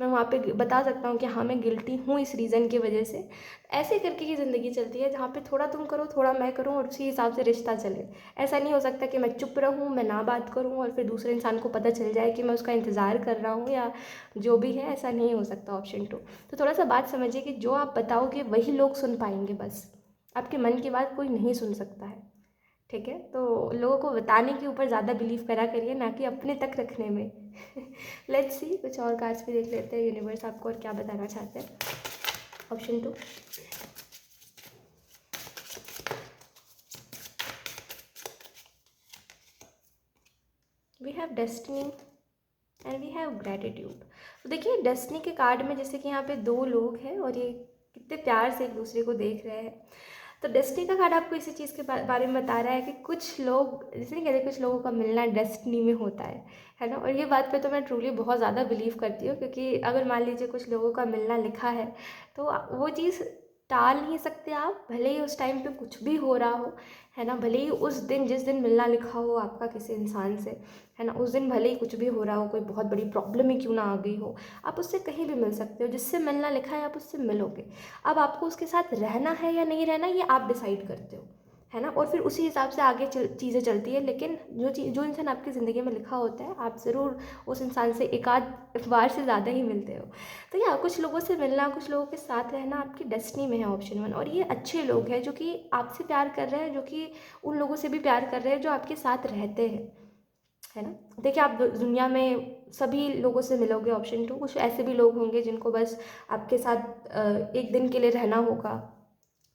मैं वहाँ पे बता सकता हूँ कि हाँ मैं गिल्टी हूँ इस रीज़न की वजह से। ऐसे करके ही ज़िंदगी चलती है, जहाँ पे थोड़ा तुम करो थोड़ा मैं करूँ और उसी हिसाब से रिश्ता चले। ऐसा नहीं हो सकता कि मैं चुप रहूँ, मैं ना बात करूँ और फिर दूसरे इंसान को पता चल जाए कि मैं उसका इंतज़ार कर रहा हूँ या जो भी है, ऐसा नहीं हो सकता ऑप्शन 2। तो थोड़ा सा बात समझिए कि जो आप बताओगे वही लोग सुन पाएंगे बस, आपके मन की बात कोई नहीं सुन सकता है। ठीक है, तो लोगों को बताने के ऊपर ज़्यादा बिलीव करा करिए, ना कि अपने तक रखने में लेट्स सी, कुछ और कार्ड्स भी देख लेते हैं यूनिवर्स आपको और क्या बताना चाहते हैं। Option 2, we have destiny and we have gratitude. तो देखिए डेस्टिनी के कार्ड में जैसे कि यहाँ पे 2 लोग हैं और ये कितने प्यार से एक दूसरे को देख रहे हैं। तो डेस्टिनी का कार्ड आपको इसी चीज़ के बारे में बता रहा है कि कुछ लोग, जैसे नहीं कहते, कुछ लोगों का मिलना डेस्टिनी में होता है ना। और ये बात पे तो मैं ट्रूली बहुत ज़्यादा बिलीव करती हूँ, क्योंकि अगर मान लीजिए कुछ लोगों का मिलना लिखा है तो वो चीज़ टाल नहीं सकते आप, भले ही उस टाइम पे कुछ भी हो रहा हो, है ना। भले ही उस दिन जिस दिन मिलना लिखा हो आपका किसी इंसान से, है ना, उस दिन भले ही कुछ भी हो रहा हो, कोई बहुत बड़ी प्रॉब्लम ही क्यों ना आ गई हो, आप उससे कहीं भी मिल सकते हो। जिससे मिलना लिखा है आप उससे मिलोगे। अब आपको उसके साथ रहना है या नहीं रहना ये आप डिसाइड करते हो, है ना। और फिर उसी हिसाब से आगे चीज़ें चलती है। लेकिन जो इंसान आपकी ज़िंदगी में लिखा होता है, आप ज़रूर उस इंसान से एक आध बार से ज़्यादा ही मिलते हो। तो या कुछ लोगों से मिलना, कुछ लोगों के साथ रहना आपकी डेस्टिनी में है, ऑप्शन 1। और ये अच्छे लोग हैं जो कि आपसे प्यार कर रहे हैं, जो कि उन लोगों से भी प्यार कर रहे हैं जो आपके साथ रहते हैं, है ना। देखिए आप दुनिया में सभी लोगों से मिलोगे, ऑप्शन 2। कुछ ऐसे भी लोग होंगे जिनको बस आपके साथ एक दिन के लिए रहना होगा,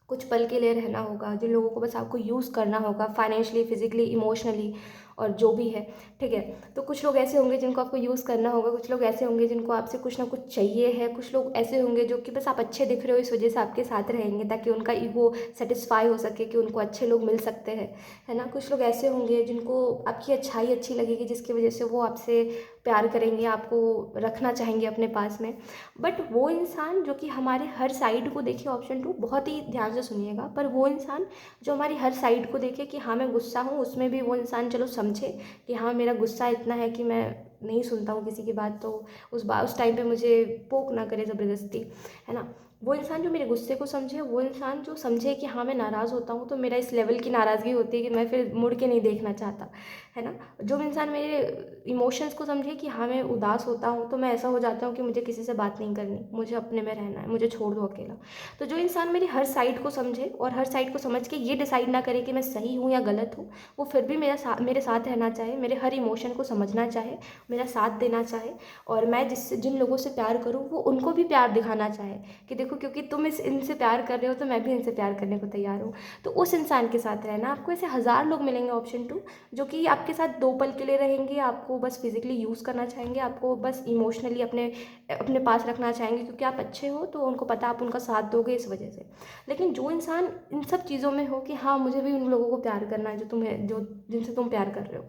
कुछ पल के लिए रहना होगा, जिन लोगों को बस आपको यूज़ करना होगा फाइनेंशियली, फिजिकली, इमोशनली और जो भी है, ठीक है। तो कुछ लोग ऐसे होंगे जिनको आपको यूज़ करना होगा, कुछ लोग ऐसे होंगे जिनको आपसे कुछ ना कुछ चाहिए है, कुछ लोग ऐसे होंगे जो कि बस आप अच्छे दिख रहे हो इस वजह से आपके साथ रहेंगे ताकि उनका ईगो सेटिस्फाई हो सके कि उनको अच्छे लोग मिल सकते हैं, है ना। कुछ लोग ऐसे होंगे जिनको आपकी अच्छाई अच्छी लगेगी जिसकी वजह से वो आपसे प्यार करेंगे, आपको रखना चाहेंगे अपने पास में। बट वो इंसान जो कि हमारे हर साइड को देखे, ऑप्शन 2 बहुत ही ध्यान से सुनिएगा, पर वो इंसान जो हमारी हर साइड को देखे कि हाँ मैं गुस्सा हूँ, उसमें भी वो इंसान चलो समझे कि हाँ मेरा गुस्सा इतना है कि मैं नहीं सुनता हूँ किसी की बात, तो उस टाइम पे मुझे पोक ना करे ज़बरदस्ती, है ना। वो इंसान जो मेरे गुस्से को समझे, वो इंसान जो समझे कि हाँ मैं नाराज़ होता हूँ तो मेरा इस लेवल की नाराज़गी होती है कि मैं फिर मुड़ के नहीं देखना चाहता, है ना। जो इंसान मेरे इमोशंस को समझे कि हाँ मैं उदास होता हूँ तो मैं ऐसा हो जाता हूँ कि मुझे किसी से बात नहीं करनी, मुझे अपने में रहना है, मुझे छोड़ दो अकेला। तो जो इंसान मेरी हर साइड को समझे और हर साइड को समझ के ये डिसाइड ना करे कि मैं सही हूँ या गलत हूँ, वो फिर भी मेरे साथ रहना चाहे, मेरे हर इमोशन को समझना चाहे, मेरा साथ देना चाहे, और मैं जिन लोगों से प्यार करूँ वो उनको भी प्यार दिखाना चाहे कि देखो क्योंकि तुम इनसे प्यार कर रहे हो तो मैं भी इनसे प्यार करने को तैयार हूँ, तो उस इंसान के साथ रहना। आपको ऐसे हज़ार लोग मिलेंगे, ऑप्शन 2, जो कि आपके साथ 2 पल के लिए रहेंगे, आपको बस फिजिकली यूज़ करना चाहेंगे, आपको बस इमोशनली अपने अपने पास रखना चाहेंगे क्योंकि आप अच्छे हो तो उनको पता आप उनका साथ दोगे इस वजह से। लेकिन जो इंसान इन सब चीज़ों में हो कि हाँ मुझे भी उन लोगों को प्यार करना है जो जिनसे तुम प्यार कर रहे हो,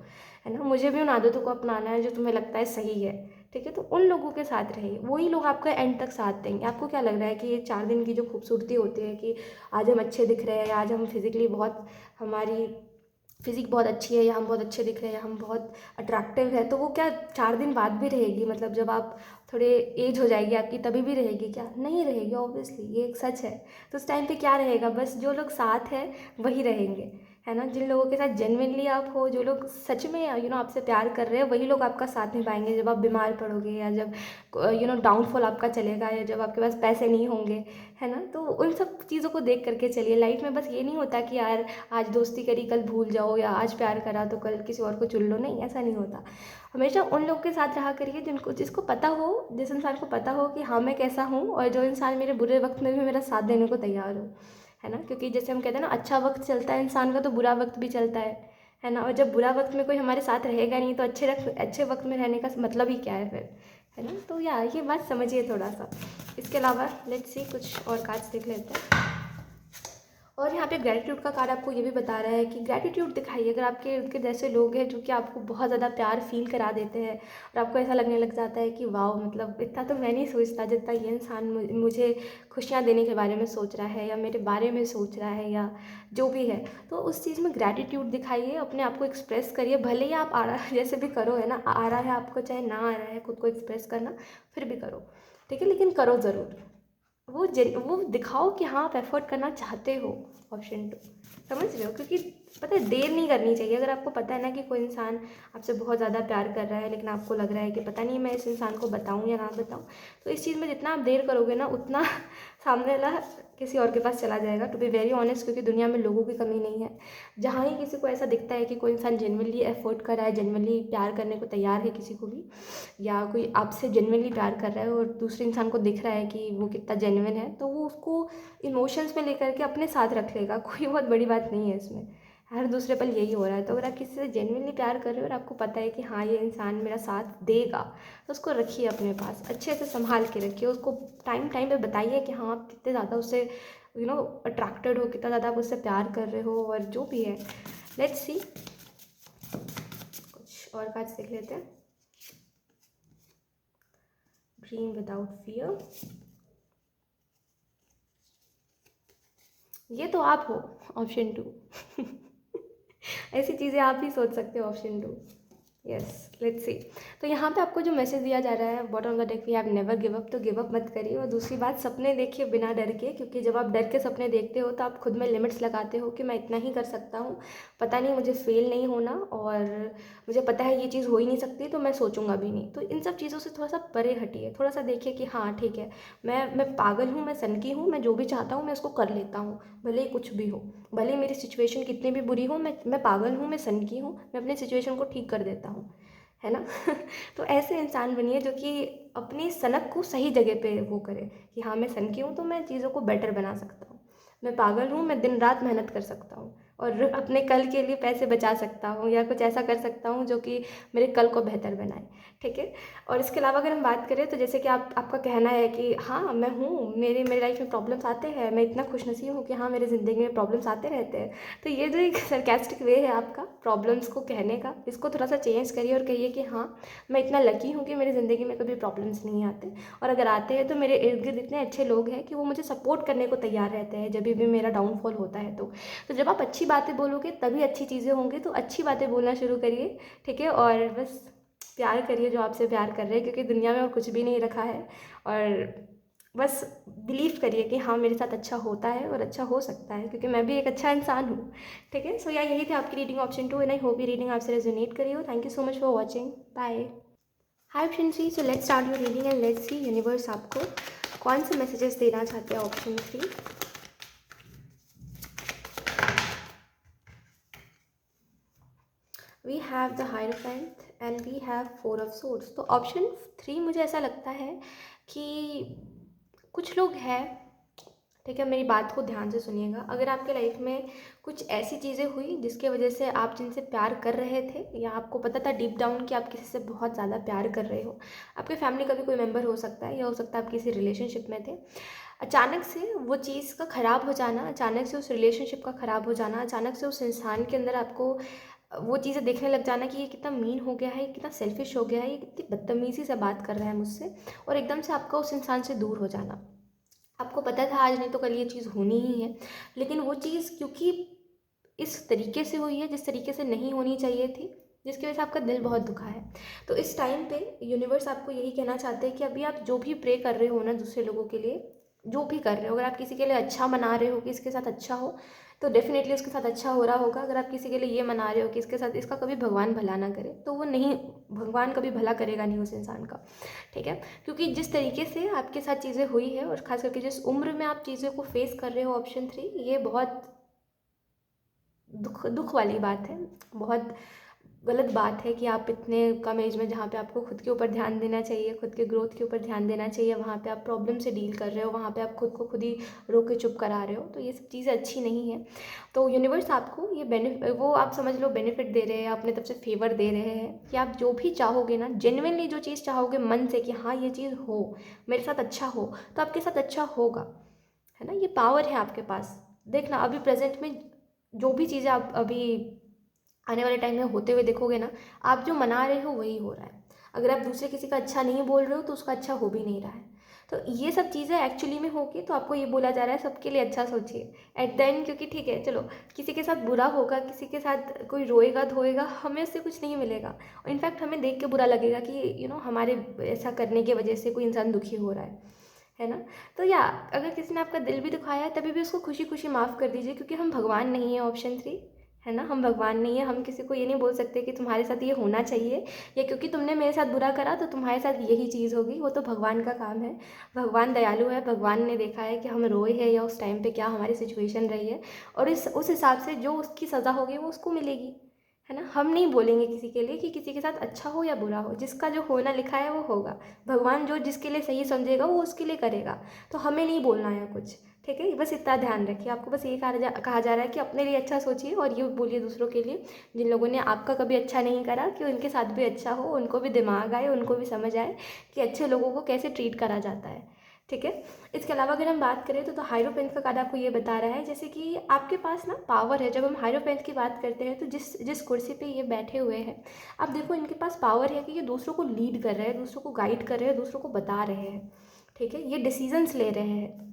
है ना, मुझे भी उन आदतों को अपनाना है जो तुम्हें लगता है सही है, ठीक है, तो उन लोगों के साथ रहिए, वही लोग आपका एंड तक साथ देंगे। आपको क्या लग रहा है कि ये 4 दिन की जो खूबसूरती होती है कि आज हम अच्छे दिख रहे हैं, आज हम फिजिकली बहुत, हमारी फिजिक बहुत अच्छी है, या हम बहुत अच्छे दिख रहे हैं, या हम बहुत अट्रैक्टिव है, तो वो क्या 4 दिन बाद भी रहेगी? मतलब जब आप थोड़े एज हो जाएगी आपकी तभी भी रहेगी क्या? नहीं रहेगी, ऑब्वियसली ये एक सच है। तो उस टाइम पे क्या रहेगा? बस जो लोग साथ हैं वही रहेंगे, है ना। जिन लोगों के साथ जेन्युइनली आप हो, जो लोग सच में आपसे प्यार कर रहे हैं, वही लोग आपका साथ निभाएंगे जब आप बीमार पड़ोगे, या जब डाउनफॉल आपका चलेगा, या जब आपके पास पैसे नहीं होंगे, है ना। तो उन सब चीज़ों को देख करके चलिए लाइफ में। बस ये नहीं होता कि यार आज दोस्ती करी कल भूल जाओ, या आज प्यार करा तो कल किसी और को चुन लो, नहीं, ऐसा नहीं होता। हमेशा उन लोग के साथ रहा करिए जिसको पता हो, जिस इंसान को पता हो कि हाँ मैं कैसा हूँ, और जो इंसान मेरे बुरे वक्त में भी मेरा साथ देने को तैयार हो, है ना। क्योंकि जैसे हम कहते हैं ना, अच्छा वक्त चलता है इंसान का तो बुरा वक्त भी चलता है ना। और जब बुरा वक्त में कोई हमारे साथ रहेगा नहीं तो अच्छे वक्त में रहने का मतलब ही क्या है फिर, है ना। तो ये बात समझिए थोड़ा सा। इसके अलावा लेट्स सी कुछ और कार्ड्स देख लेते हैं। और यहाँ पे ग्रैटिट्यूड का कार्ड आपको ये भी बता रहा है कि ग्रैटिट्यूड दिखाइए अगर आपके इर्द गिर्द ऐसे लोग हैं जो कि आपको बहुत ज़्यादा प्यार फील करा देते हैं, और आपको ऐसा लगने लग जाता है कि वाह, मतलब इतना तो मैं नहीं सोचता जितना ये इंसान मुझे खुशियाँ देने के बारे में सोच रहा है, या मेरे बारे में सोच रहा है, या जो भी है। तो उस चीज़ में ग्रैटिट्यूड दिखाइए, अपने आप को एक्सप्रेस करिए, भले ही आप आ रहा जैसे भी करो, है ना, आ रहा है आपको चाहे ना आ रहा है खुद को एक्सप्रेस करना, फिर भी करो, ठीक है, लेकिन करो ज़रूर। वो दिखाओ कि हाँ आप एफर्ट करना चाहते हो, ऑप्शन 2, समझ रहे हो। क्योंकि पता है देर नहीं करनी चाहिए। अगर आपको पता है ना कि कोई इंसान आपसे बहुत ज़्यादा प्यार कर रहा है, लेकिन आपको लग रहा है कि पता नहीं मैं इस इंसान को बताऊँ या ना बताऊँ, तो इस चीज़ में जितना आप देर करोगे ना उतना सामने वाला किसी और के पास चला जाएगा, टू बी वेरी ऑनेस्ट। क्योंकि दुनिया में लोगों की कमी नहीं है। जहाँ ही किसी को ऐसा दिखता है कि कोई इंसान जेन्युइनली एफर्ट कर रहा है, जेन्युइनली प्यार करने को तैयार है किसी को भी, या कोई आपसे जेन्युइनली प्यार कर रहा है और दूसरे इंसान को दिख रहा है कि वो कितना जेन्युइन है, तो वो उसको इमोशंस में लेकर के अपने साथ रख लेगा। कोई बहुत बड़ी बात नहीं है इसमें, हर दूसरे पल यही हो रहा है। तो अगर आप किसी से जेन्युइनली प्यार कर रहे हो और आपको पता है कि हाँ ये इंसान मेरा साथ देगा, तो उसको रखिए अपने पास, अच्छे से संभाल के रखिए उसको। टाइम टाइम पे बताइए कि हाँ आप कितने ज़्यादा उससे अट्रैक्टेड हो, कितना ज़्यादा आप उससे प्यार कर रहे हो, और जो भी है। लेट्स सी कुछ और कार्ड्स देख लेते हैं। ड्रीम विदाउट फियर, ये तो आप हो, ऑप्शन 2। ऐसी चीज़ें आप ही सोच सकते हो, ऑप्शन 2। Yes, let's see. तो यहाँ पे आपको जो मैसेज दिया जा रहा है, bottom of the deck, we have never give up, तो गिव अप मत करिए। और दूसरी बात, सपने देखिए बिना डर के, क्योंकि जब आप डर के सपने देखते हो तो आप खुद में लिमिट्स लगाते हो कि मैं इतना ही कर सकता हूँ, पता नहीं मुझे फेल नहीं होना, और मुझे पता है ये चीज़ हो ही नहीं सकती, तो मैं सोचूंगा भी नहीं। तो इन सब चीज़ों से थोड़ा सा परे हटिए, थोड़ा सा देखिए कि हाँ ठीक है, मैं पागल हूँ, मैं सनकी हूँ, मैं जो भी चाहता हूँ मैं उसको कर लेता हूँ, भले ही कुछ भी हो, भले ही मेरी सिचुएशन कितनी भी बुरी हो, मैं पागल हूँ, मैं सन की हूँ, मैं अपने सिचुएशन को ठीक कर देता हूँ, है ना। तो ऐसे इंसान बनिए जो कि अपनी सनक को सही जगह पे वो करे कि हाँ मैं सन की हूँ तो मैं चीज़ों को बेटर बना सकता हूँ, मैं पागल हूँ, मैं दिन रात मेहनत कर सकता हूँ और अपने कल के लिए पैसे बचा सकता हूँ या कुछ ऐसा कर सकता हूँ जो कि मेरे कल को बेहतर बनाए, ठीक है। और इसके अलावा अगर हम बात करें तो जैसे कि आपका कहना है कि हाँ मैं हूँ, मेरे लाइफ में प्रॉब्लम्स आते हैं, मैं इतना खुशनसीब हूँ कि हाँ मेरी ज़िंदगी में प्रॉब्लम्स आते रहते हैं। तो ये जो एक सरकास्टिक वे है आपका प्रॉब्लम्स को कहने का, इसको थोड़ा सा चेंज करिए और कहिए कि हाँ मैं इतना लकी हूँ कि मेरी ज़िंदगी में कभी प्रॉब्लम्स नहीं आते, और अगर आते हैं तो मेरे इर्द गिर्द इतने अच्छे लोग हैं कि वो मुझे सपोर्ट करने को तैयार रहते हैं जब भी मेरा डाउनफॉल होता है। तो जब आप अच्छी बातें बोलोगे तभी अच्छी चीज़ें होंगी, तो अच्छी बातें बोलना शुरू करिए, ठीक है। और बस प्यार करिए जो आपसे प्यार कर रहे हैं, क्योंकि दुनिया में और कुछ भी नहीं रखा है। और बस बिलीव करिए कि हाँ मेरे साथ अच्छा होता है और अच्छा हो सकता है, क्योंकि मैं भी एक अच्छा इंसान हूँ, ठीक है। सो यही थी आपकी reading option 2 and I hope ये रीडिंग आपसे रेजोनेट करी हो। Thank you so much for watching, bye. Hi option 3, so let's start your reading and let's see universe आपको कौन से मैसेजेस देना चाहते हैं। Option 3, we have the hierophant and we have 4 of swords. तो ऑप्शन 3 मुझे ऐसा लगता है कि कुछ लोग हैं, ठीक है, मेरी बात को ध्यान से सुनिएगा। अगर आपके लाइफ में कुछ ऐसी चीज़ें हुई जिसके वजह से आप जिनसे प्यार कर रहे थे या आपको पता था डीप डाउन कि आप किसी से बहुत ज़्यादा प्यार कर रहे हो, आपके फैमिली का भी कोई मेंबर हो सकता है या हो सकता है आप किसी रिलेशनशिप में थे, अचानक से वो चीज़ का ख़राब हो जाना, अचानक से उस रिलेशनशिप का ख़राब हो जाना, अचानक से उस इंसान के अंदर आपको वो चीज़ें देखने लग जाना कि ये कितना मीन हो गया है, ये कितना सेल्फिश हो गया है, ये कितनी बदतमीज़ी से बात कर रहा है मुझसे, और एकदम से आपका उस इंसान से दूर हो जाना। आपको पता था आज नहीं तो कल ये चीज़ होनी ही है, लेकिन वो चीज़ क्योंकि इस तरीके से हुई है जिस तरीके से नहीं होनी चाहिए थी, जिसकी वजह से आपका दिल बहुत दुखा है। तो इस टाइम पे यूनिवर्स आपको यही कहना चाहते हैं कि अभी आप जो भी प्रे कर रहे हो ना दूसरे लोगों के लिए, जो भी कर रहे हो, अगर आप किसी के लिए अच्छा मना रहे हो कि इसके साथ अच्छा हो, तो डेफिनेटली उसके साथ अच्छा हो रहा होगा। अगर आप किसी के लिए ये मना रहे हो कि इसके साथ इसका कभी भगवान भला ना करे, तो वो नहीं, भगवान कभी भला करेगा नहीं उस इंसान का, ठीक है। क्योंकि जिस तरीके से आपके साथ चीज़ें हुई है और ख़ास करके जिस उम्र में आप चीज़ों को फेस कर रहे हो, ऑप्शन 3, ये बहुत दुख दुख वाली बात है, बहुत गलत बात है कि आप इतने कम एज में, जहाँ पे आपको खुद के ऊपर ध्यान देना चाहिए, खुद के ग्रोथ के ऊपर ध्यान देना चाहिए, वहाँ पे आप प्रॉब्लम से डील कर रहे हो, वहाँ पे आप खुद को खुद ही रोक के चुप करा रहे हो, तो ये सब चीज़ें अच्छी नहीं है। तो यूनिवर्स आपको ये वो आप समझ लो बेनिफिट दे रहे हैं, अपने तरफ से फेवर दे रहे हैं कि आप जो भी चाहोगे ना, जेन्युइनली जो चीज़ चाहोगे मन से कि हाँ ये चीज़ हो, मेरे साथ अच्छा हो, तो आपके साथ अच्छा होगा, है ना। ये पावर है आपके पास। देखना अभी प्रेजेंट में जो भी चीज़ें आप अभी आने वाले टाइम में होते हुए देखोगे ना, आप जो मना रहे हो वही हो रहा है। अगर आप दूसरे किसी का अच्छा नहीं बोल रहे हो तो उसका अच्छा हो भी नहीं रहा है। तो ये सब चीज़ें एक्चुअली में होगी, तो आपको ये बोला जा रहा है सबके लिए अच्छा सोचिए एट द एंड, क्योंकि ठीक है चलो किसी के साथ बुरा होगा, किसी के साथ कोई रोएगा धोएगा, हमें उससे कुछ नहीं मिलेगा, और इनफैक्ट हमें देख के बुरा लगेगा कि हमारे ऐसा करने की वजह से कोई इंसान दुखी हो रहा है ना। तो या अगर किसी ने आपका दिल भी दुखाया है तभी भी उसको खुशी खुशी माफ़ कर दीजिए, क्योंकि हम भगवान नहीं है, ऑप्शन 3, है ना। हम भगवान नहीं है, हम किसी को ये नहीं बोल सकते कि तुम्हारे साथ ये होना चाहिए, या क्योंकि तुमने मेरे साथ बुरा करा तो तुम्हारे साथ यही चीज़ होगी। वो तो भगवान का काम है, भगवान दयालु है, भगवान ने देखा है कि हम रोए हैं या उस टाइम पे क्या हमारी सिचुएशन रही है, और उस हिसाब से जो उसकी सज़ा होगी वो उसको मिलेगी, है ना। हम नहीं बोलेंगे किसी के लिए कि किसी के साथ अच्छा हो या बुरा हो, जिसका जो होना लिखा है वो होगा। भगवान जो जिसके लिए सही समझेगा वो उसके लिए करेगा, तो हमें नहीं बोलना है कुछ, ठीक है। बस इतना ध्यान रखिए, आपको बस ये कहा जा रहा है कि अपने लिए अच्छा सोचिए और ये बोलिए दूसरों के लिए जिन लोगों ने आपका कभी अच्छा नहीं करा, कि उनके साथ भी अच्छा हो, उनको भी दिमाग आए, उनको भी समझ आए कि अच्छे लोगों को कैसे ट्रीट करा जाता है, ठीक है। इसके अलावा अगर हम बात करें तो हायरोफेंट का कार्ड आपको ये बता रहा है जैसे कि आपके पास ना पावर है। जब हम हायरोफेंट की बात करते हैं तो जिस जिस कुर्सी पे ये बैठे हुए हैं, आप देखो इनके पास पावर है कि ये दूसरों को लीड कर रहे हैं, दूसरों को गाइड कर रहे हैं, दूसरों को बता रहे हैं, ठीक है। ये डिसीजंस ले रहे हैं,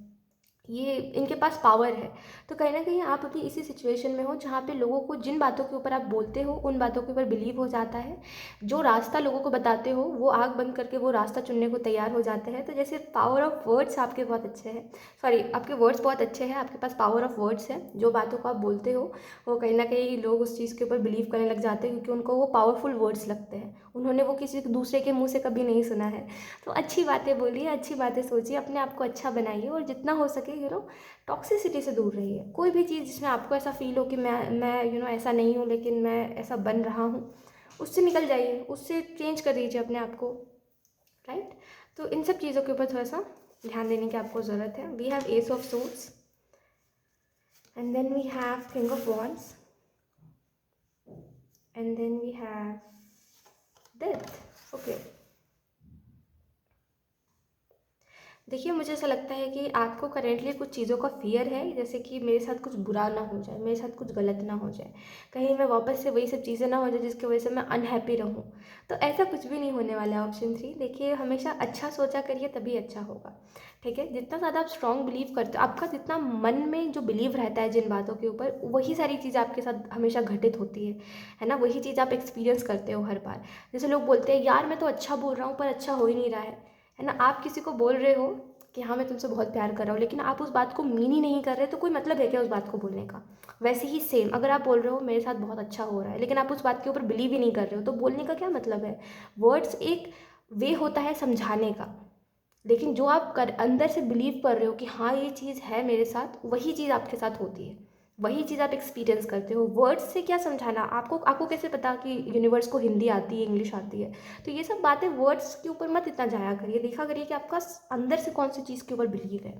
ये इनके पास पावर है। तो कहीं ना कहीं आप अभी इसी सिचुएशन में हो जहाँ पे लोगों को जिन बातों के ऊपर आप बोलते हो उन बातों के ऊपर बिलीव हो जाता है, जो रास्ता लोगों को बताते हो वो आँख बंद करके वो रास्ता चुनने को तैयार हो जाते हैं। तो जैसे पावर ऑफ वर्ड्स आपके बहुत अच्छे हैं, सॉरी आपके वर्ड्स बहुत अच्छे हैं, आपके पास पावर ऑफ वर्ड्स है, जो बातों को आप बोलते हो वो कहीं ना कहीं लोग उस चीज़ के ऊपर बिलीव करने लग जाते हैं, क्योंकि उनको वो पावरफुल वर्ड्स लगते हैं, उन्होंने वो किसी दूसरे के मुँह से कभी नहीं सुना है। तो अच्छी बातें बोलिए, अच्छी बातें सोचिए, अपने आप को अच्छा बनाइए और जितना हो सके टॉक्सिसिटी से दूर रहिए। कोई भी चीज़ जिसमें आपको ऐसा फ़ील हो कि मैं ऐसा नहीं हूँ लेकिन मैं ऐसा बन रहा हूँ, उससे निकल जाइए, उससे चेंज कर दीजिए अपने आप को, राइट। तो इन सब चीज़ों के ऊपर थोड़ा सा ध्यान देने की आपको ज़रूरत है। We have ace of swords and then we have king of wands and then we have death. Okay, देखिए मुझे ऐसा लगता है कि आपको करेंटली कुछ चीज़ों का फ़ियर है, जैसे कि मेरे साथ कुछ बुरा ना हो जाए, मेरे साथ कुछ गलत ना हो जाए, कहीं मैं वापस से वही सब चीज़ें ना हो जाए जिसकी वजह से मैं अनहैप्पी रहूँ। तो ऐसा कुछ भी नहीं होने वाला है। ऑप्शन 3 देखिए, हमेशा अच्छा सोचा करिए तभी अच्छा होगा, ठीक है। जितना ज़्यादा आप स्ट्रॉन्ग बिलीव करते हो, आपका जितना मन में जो बिलीव रहता है जिन बातों के ऊपर, वही सारी चीज़ आपके साथ हमेशा घटित होती है ना। वही चीज़ आप एक्सपीरियंस करते हो हर बार। जैसे लोग बोलते हैं यार मैं तो अच्छा बोल रहा हूँ पर अच्छा हो ही नहीं रहा है ना। आप किसी को बोल रहे हो कि हाँ मैं तुमसे बहुत प्यार कर रहा हूँ, लेकिन आप उस बात को मीन ही नहीं कर रहे, तो कोई मतलब है क्या उस बात को बोलने का। वैसे ही सेम, अगर आप बोल रहे हो मेरे साथ बहुत अच्छा हो रहा है, लेकिन आप उस बात के ऊपर बिलीव ही नहीं कर रहे हो, तो बोलने का क्या मतलब है। वर्ड्स एक वे होता है समझाने का, लेकिन जो आप अंदर से बिलीव कर रहे हो कि हाँ ये चीज़ है मेरे साथ, वही चीज़ आपके साथ होती है, वही चीज़ आप एक्सपीरियंस करते हो। वर्ड्स से क्या समझाना, आपको आपको कैसे पता कि यूनिवर्स को हिंदी आती है, इंग्लिश आती है। तो ये सब बातें वर्ड्स के ऊपर मत इतना जाया करिए, देखा करिए कि आपका अंदर से कौन सी चीज़ के ऊपर बिलीव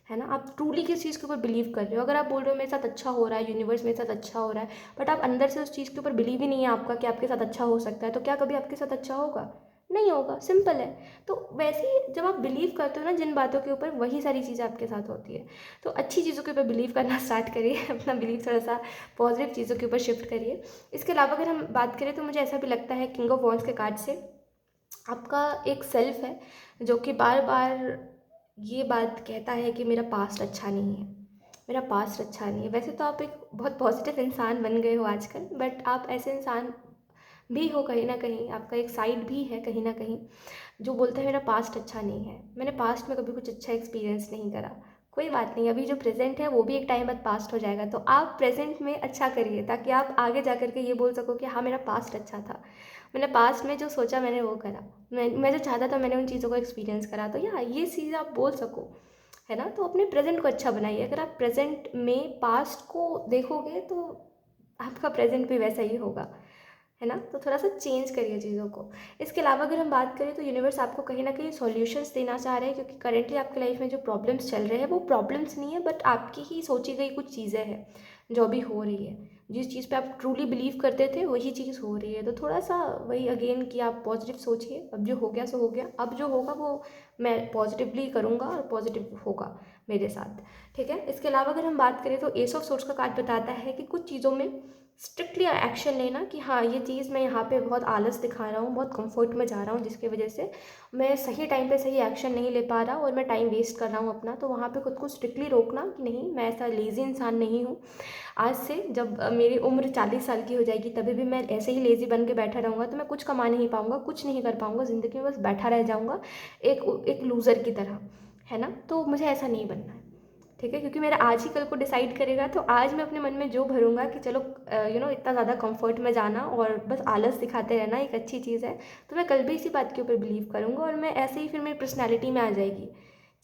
है ना। आप ट्रूली किस चीज़ के ऊपर बिलीव कर रहे हो। अगर आप बोल रहे हो मेरे साथ अच्छा हो रहा है, यूनिवर्स मेरे साथ अच्छा हो रहा है, बट आप अंदर से उस चीज़ के ऊपर बिलीव ही नहीं है आपका कि आपके साथ अच्छा हो सकता है, तो क्या कभी आपके साथ अच्छा होगा, नहीं होगा, सिंपल है। तो वैसे ही जब आप बिलीव करते हो ना जिन बातों के ऊपर, वही सारी चीज़ें आपके साथ होती है। तो अच्छी चीज़ों के ऊपर बिलीव करना स्टार्ट करिए, अपना बिलीव थोड़ा सा पॉजिटिव चीज़ों के ऊपर शिफ्ट करिए। इसके अलावा अगर हम बात करें तो मुझे ऐसा भी लगता है किंग ऑफ वॉन्ड्स के कार्ड से आपका एक सेल्फ है जो कि बार बार ये बात कहता है कि मेरा पास्ट अच्छा नहीं है, मेरा पास्ट अच्छा नहीं है। वैसे तो आप एक बहुत पॉजिटिव इंसान बन गए हो आजकल, बट आप ऐसे इंसान भी हो कहीं ना कहीं, आपका एक साइड भी है कहीं ना कहीं जो बोलता है मेरा पास्ट अच्छा नहीं है, मैंने पास्ट में कभी कुछ अच्छा एक्सपीरियंस नहीं करा। कोई बात नहीं, अभी जो प्रेजेंट है वो भी एक टाइम बाद पास्ट हो जाएगा, तो आप प्रेजेंट में अच्छा करिए ताकि आप आगे जा कर के ये बोल सको कि हाँ मेरा पास्ट अच्छा था, मैंने पास्ट में जो सोचा मैंने वो करा, मैं जो चाहता था मैंने उन चीज़ों को एक्सपीरियंस करा। तो या ये चीज़ आप बोल सको, है ना। तो अपने प्रेजेंट को अच्छा बनाइए। अगर आप प्रेजेंट में पास्ट को देखोगे तो आपका प्रेजेंट भी वैसा ही होगा, है ना। तो थोड़ा सा चेंज करिए चीज़ों को। इसके अलावा अगर हम बात करें तो यूनिवर्स आपको कहीं ना कहीं सॉल्यूशंस देना चाह रहे हैं, क्योंकि करेंटली आपकी लाइफ में जो प्रॉब्लम्स चल रहे हैं वो प्रॉब्लम्स नहीं है, बट आपकी ही सोची गई कुछ चीज़ें हैं जो भी हो रही है। जिस चीज़ पे आप ट्रूली बिलीव करते थे वही चीज़ हो रही है। तो थोड़ा सा वही अगेन कि आप पॉजिटिव सोचिए, अब जो हो गया सो हो गया, अब जो होगा वो मैं पॉजिटिवली करूँगा और पॉजिटिव होगा मेरे साथ, ठीक है। इसके अलावा अगर हम बात करें तो एस ऑफ सोर्ड्स का कार्ड बताता है कि कुछ चीज़ों में स्ट्रिक्टली एक्शन लेना, कि हाँ ये चीज़ मैं यहाँ पे बहुत आलस दिखा रहा हूँ, बहुत कंफर्ट में जा रहा हूँ, जिसकी वजह से मैं सही टाइम पे सही एक्शन नहीं ले पा रहा और मैं टाइम वेस्ट कर रहा हूँ अपना। तो वहाँ पे खुद को स्ट्रिक्टली रोकना कि नहीं, मैं ऐसा लेज़ी इंसान नहीं हूँ। आज से जब मेरी उम्र 40 साल की हो जाएगी तभी भी मैं ऐसे ही लेज़ी बन के बैठा रहूँगा तो मैं कुछ कमा नहीं पाऊँगा, कुछ नहीं कर पाऊँगा ज़िंदगी में, बस बैठा रह जाऊँगा एक एक लूज़र की तरह, है ना। तो मुझे ऐसा नहीं बनना है, ठीक है, क्योंकि मेरा आज ही कल को डिसाइड करेगा। तो आज मैं अपने मन में जो भरूंगा कि चलो इतना ज़्यादा कंफर्ट में जाना और बस आलस दिखाते रहना एक अच्छी चीज़ है, तो मैं कल भी इसी बात के ऊपर बिलीव करूँगा और मैं ऐसे ही फिर मेरी पर्सनैलिटी में आ जाएगी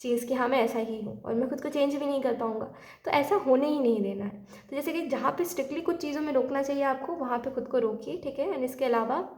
चीज़ कि हाँ मैं ऐसा ही हूँ और मैं खुद को चेंज भी नहीं कर पाऊँगा। तो ऐसा होने ही नहीं देना है। तो जैसे कि जहाँ पे स्ट्रिक्टली कुछ चीज़ों में रोकना चाहिए आपको, वहाँ पे खुद को रोकिए, ठीक है। एंड इसके अलावा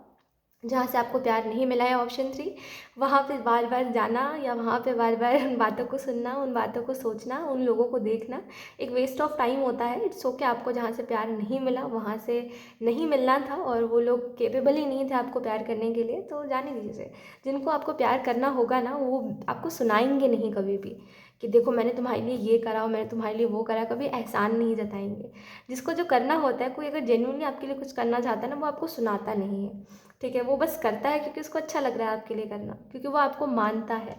जहाँ से आपको प्यार नहीं मिला है, ऑप्शन 3, वहाँ पे बार बार जाना या वहाँ पे बार बार उन बातों को सुनना, उन बातों को सोचना, उन लोगों को देखना एक वेस्ट ऑफ टाइम होता है। इट्स ओके, आपको जहाँ से प्यार नहीं मिला वहाँ से नहीं मिलना था और वो लोग केपेबल ही नहीं थे आपको प्यार करने के लिए, तो जाने दीजिए। जिनको आपको प्यार करना होगा ना वो आपको सुनाएंगे नहीं कभी भी कि देखो मैंने तुम्हारे लिए ये करा और मैंने तुम्हारे लिए वो करा, कभी एहसान नहीं जताएंगे। जिसको जो करना होता है, कोई अगर जेन्युइनली आपके लिए कुछ करना चाहता है ना, वो आपको सुनाता नहीं है, ठीक है। वो बस करता है क्योंकि उसको अच्छा लग रहा है आपके लिए करना, क्योंकि वो आपको मानता है,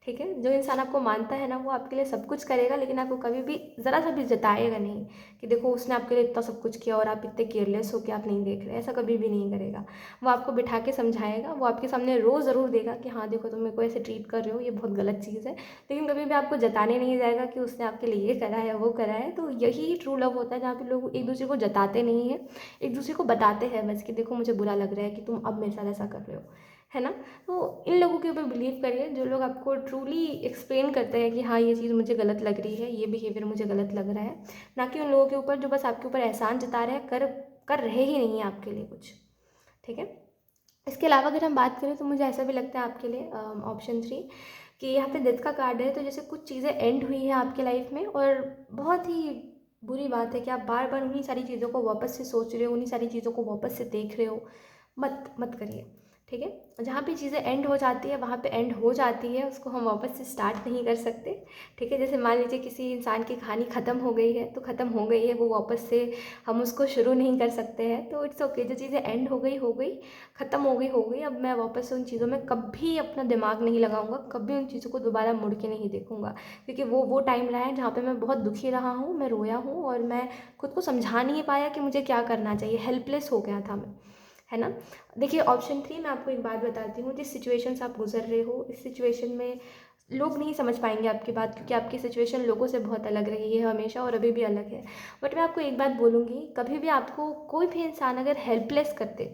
ठीक है। जो इंसान आपको मानता है ना, वो आपके लिए सब कुछ करेगा, लेकिन आपको कभी भी ज़रा सा भी जताएगा नहीं कि देखो उसने आपके लिए इतना सब कुछ किया और आप इतने केयरलेस हो कि आप नहीं देख रहे। ऐसा कभी भी नहीं करेगा। वो आपको बिठा के समझाएगा, वो आपके सामने रो ज़रूर देगा कि हाँ देखो तुम मेरे को ऐसे ट्रीट कर रहे हो, ये बहुत गलत चीज़ है, लेकिन कभी भी आपको जताने नहीं जाएगा कि उसने आपके लिए ये करा है वो करा है। तो यही ट्रू लव होता है, जहाँ पे लोग एक दूसरे को जताते नहीं हैं, एक दूसरे को बताते हैं बस कि देखो मुझे बुरा लग रहा है कि तुम अब मेरे साथ ऐसा कर रहे हो, है ना। तो इन लोगों के ऊपर बिलीव करिए, जो लोग आपको ट्रूली एक्सप्लेन करते हैं कि हाँ ये चीज़ मुझे गलत लग रही है, ये बिहेवियर मुझे गलत लग रहा है, ना कि उन लोगों के ऊपर जो बस आपके ऊपर एहसान जता रहे हैं, कर रहे ही नहीं है आपके लिए कुछ। ठीक है। इसके अलावा अगर हम बात करें तो मुझे ऐसा भी लगता है आपके लिए ऑप्शन 3 कि यहाँ पे डेथ का कार्ड है। तो जैसे कुछ चीज़ें एंड हुई हैं आपके लाइफ में और बहुत ही बुरी बात है कि आप बार बार उन्हीं सारी चीज़ों को वापस से सोच रहे हो, उन्हीं सारी चीज़ों को वापस से देख रहे हो। मत मत करिए। ठीक है। जहाँ पे चीज़ें एंड हो जाती है वहाँ पे एंड हो जाती है, उसको हम वापस से स्टार्ट नहीं कर सकते। ठीक है। जैसे मान लीजिए किसी इंसान की कहानी ख़त्म हो गई है तो ख़त्म हो गई है, वो वापस से हम उसको शुरू नहीं कर सकते हैं। तो इट्स ओके, जो चीज़ें एंड हो गई, ख़त्म हो गई। अब मैं वापस से उन चीज़ों में कभी अपना दिमाग नहीं लगाऊंगा, कभी उन चीज़ों को दोबारा मुड़ के नहीं देखूंगा, क्योंकि वो टाइम रहा है जहाँ पे मैं बहुत दुखी रहा हूँ, मैं रोया हूँ और मैं खुद को समझा नहीं पाया कि मुझे क्या करना चाहिए, हेल्पलेस हो गया था मैं, है ना। देखिए ऑप्शन 3 मैं आपको एक बात बताती हूँ, जिस सिचुएशन से आप गुजर रहे हो, इस सिचुएशन में लोग नहीं समझ पाएंगे आपकी बात, क्योंकि आपकी सिचुएशन लोगों से बहुत अलग रही है हमेशा और अभी भी अलग है। बट मैं आपको एक बात बोलूँगी, कभी भी आपको कोई भी इंसान अगर हेल्पलेस करते,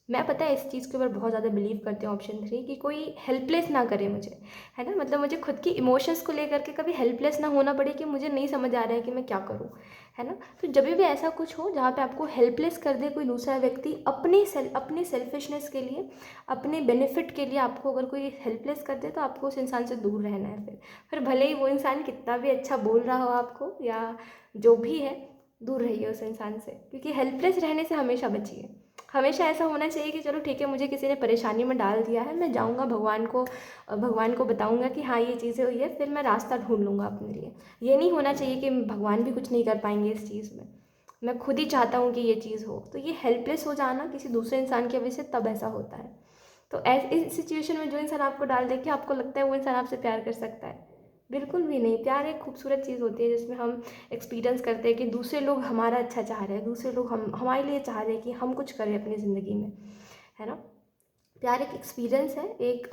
मैं पता है इस चीज़ के ऊपर बहुत ज़्यादा बिलीव करती हूँ ऑप्शन 3 कि कोई हेल्पलेस ना करे मुझे, है ना। मतलब मुझे खुद की इमोशंस को लेकर के कभी हेल्पलेस ना होना पड़े कि मुझे नहीं समझ आ रहा है कि मैं क्या करूँ, है ना। तो जब भी ऐसा कुछ हो जहाँ पे आपको हेल्पलेस कर दे कोई दूसरा व्यक्ति अपने सेल्फिशनेस के लिए, अपने बेनिफिट के लिए, आपको अगर कोई हेल्पलेस कर दे तो आपको उस इंसान से दूर रहना है। फिर भले ही वो इंसान कितना भी अच्छा बोल रहा हो आपको या जो भी है, दूर रहिए उस इंसान से, क्योंकि हेल्पलेस रहने से हमेशा बचिए। हमेशा ऐसा होना चाहिए कि चलो ठीक है, मुझे किसी ने परेशानी में डाल दिया है, मैं जाऊँगा भगवान को बताऊँगा कि हाँ ये चीज़ें हुई है, फिर मैं रास्ता ढूंढ लूँगा अपने लिए। ये नहीं होना चाहिए कि भगवान भी कुछ नहीं कर पाएंगे इस चीज़ में, मैं खुद ही चाहता हूँ कि ये चीज़ हो। तो ये हेल्पलेस हो जाना किसी दूसरे इंसान की वजह से तब ऐसा होता है। तो इस सिचुएशन में जो इंसान आपको डाल दे के आपको लगता है वो इंसान आपसे प्यार कर सकता है, बिल्कुल भी नहीं। प्यार एक खूबसूरत चीज़ होती है जिसमें हम एक्सपीरियंस करते हैं कि दूसरे लोग हमारा अच्छा चाह रहे हैं, दूसरे लोग हमारे लिए चाह रहे हैं कि हम कुछ करें अपनी ज़िंदगी में, है ना। प्यार एक एक्सपीरियंस है, एक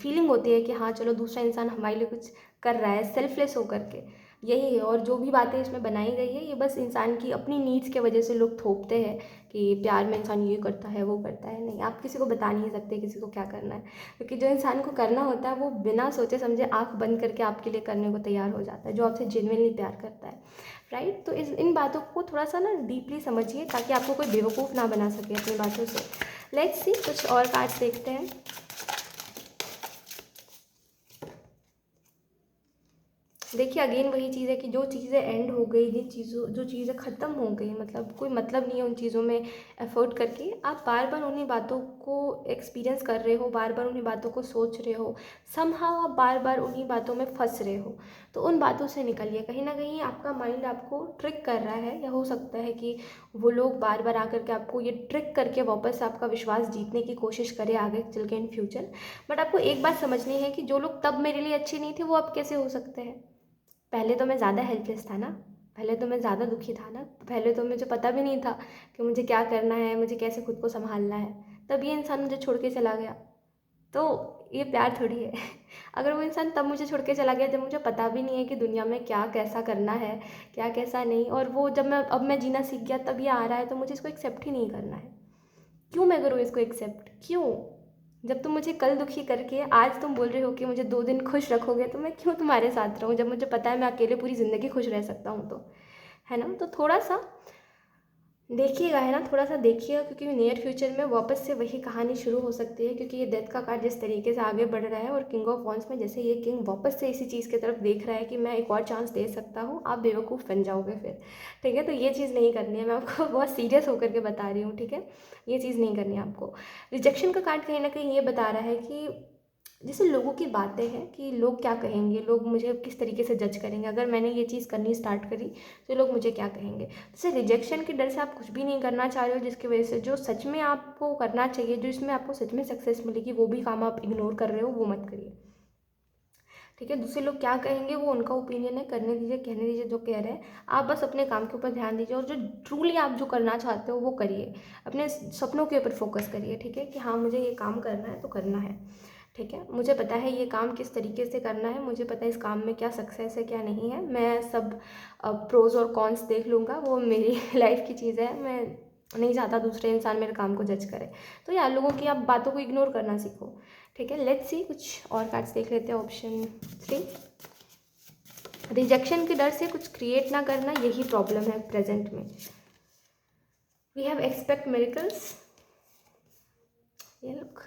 फीलिंग होती है कि हाँ चलो दूसरा इंसान हमारे लिए कुछ कर रहा है सेल्फलेस होकर के, यही है। और जो भी बातें इसमें बनाई गई है ये बस इंसान की अपनी नीड्स के वजह से लोग थोपते हैं कि प्यार में इंसान ये करता है वो करता है। नहीं, आप किसी को बता नहीं सकते किसी को क्या करना है, क्योंकि जो इंसान को करना होता है वो बिना सोचे समझे आँख बंद करके आपके लिए करने को तैयार हो जाता है, जो आपसे जेन्युइनली प्यार करता है, राइट। तो इन बातों को थोड़ा सा ना डीपली समझिए ताकि आपको कोई बेवकूफ़ ना बना सके अपनी बातों से। लेट्स सी कुछ और कार्ड्स देखते हैं। देखिए अगेन वही चीज़ है कि जो चीज़ें एंड हो गई, जो चीज़ें ख़त्म हो गई, मतलब कोई मतलब नहीं है उन चीज़ों में एफर्ट करके, आप बार बार उन्हीं बातों को एक्सपीरियंस कर रहे हो, बार बार उन्हीं बातों को सोच रहे हो, समहाउ आप बार बार उन्हीं बातों में फंस रहे हो। तो उन बातों से निकलिए, कहीं ना कहीं आपका माइंड आपको ट्रिक कर रहा है, या हो सकता है कि वो लोग बार बार आकर के आपको ये ट्रिक करके वापस आपका विश्वास जीतने की कोशिश करें आगे चल के इन फ्यूचर। बट आपको एक बात समझनी है कि जो लोग तब मेरे लिए अच्छे नहीं थे वो अब कैसे हो सकते हैं। पहले तो मैं ज़्यादा हेल्पलेस था ना, पहले तो मैं ज़्यादा दुखी था ना, पहले तो मुझे पता भी नहीं था कि मुझे क्या करना है, मुझे कैसे खुद को संभालना है। तब ये इंसान मुझे छोड़ के चला गया, तो ये प्यार थोड़ी है। अगर वो इंसान तब मुझे छोड़ के चला गया जब मुझे पता भी नहीं है कि दुनिया में क्या कैसा करना है, क्या कैसा नहीं, और वो जब मैं जीना सीख गया तब ये आ रहा है, तो मुझे इसको एक्सेप्ट ही नहीं करना है। क्यों मैं करूँ इसको एक्सेप्ट, क्यों? जब तुम मुझे कल दुखी करके आज तुम बोल रहे हो कि मुझे 2 दिन खुश रखोगे, तो मैं क्यों तुम्हारे साथ रहूँ जब मुझे पता है मैं अकेले पूरी ज़िंदगी खुश रह सकता हूँ। तो है ना। तो थोड़ा सा देखिएगा, है ना, थोड़ा सा देखिएगा, क्योंकि नियर फ्यूचर में वापस से वही कहानी शुरू हो सकती है, क्योंकि ये डेथ का कार्ड जिस तरीके से आगे बढ़ रहा है और किंग ऑफ वॉन्ड्स में जैसे ये किंग वापस से इसी चीज़ की तरफ देख रहा है कि मैं एक और चांस दे सकता हूँ, आप बेवकूफ़ बन जाओगे फिर। ठीक है। तो ये चीज़ नहीं करनी है, मैं आपको बहुत सीरियस होकर के बता रही हूँ। ठीक है। ये चीज़ नहीं करनी है आपको। रिजेक्शन का कार्ड कहीं ना कहीं ये बता रहा है कि जैसे लोगों की बातें हैं कि लोग क्या कहेंगे, लोग मुझे किस तरीके से जज करेंगे, अगर मैंने ये चीज़ करनी स्टार्ट करी तो लोग मुझे क्या कहेंगे। जैसे रिजेक्शन के डर से आप कुछ भी नहीं करना चाह रहे हो, जिसकी वजह से जो सच में आपको करना चाहिए, जो इसमें आपको सच में सक्सेस मिलेगी, वो भी काम आप इग्नोर कर रहे हो, वो मत करिए। ठीक है। दूसरे लोग क्या कहेंगे वो उनका ओपिनियन है, करने दीजिए, कहने दीजिए जो कह रहे हैं। आप बस अपने काम के ऊपर ध्यान दीजिए और जो ट्रूली आप जो करना चाहते हो वो करिए, अपने सपनों के ऊपर फोकस करिए। ठीक है, कि हाँ मुझे ये काम करना है तो करना है। ठीक है, मुझे पता है ये काम किस तरीके से करना है, मुझे पता है इस काम में क्या सक्सेस है क्या नहीं है, मैं सब प्रोज और कॉन्स देख लूँगा, वो मेरी लाइफ की चीज़ है। मैं नहीं चाहता दूसरे इंसान मेरे काम को जज करे। तो यार लोगों की आप बातों को इग्नोर करना सीखो। ठीक है, लेट्स सी कुछ और कार्ड्स देख लेते हैं। ऑप्शन 3, रिजेक्शन के डर से कुछ क्रिएट ना करना, यही प्रॉब्लम है प्रेजेंट में। We have expect miracles. ये लुक,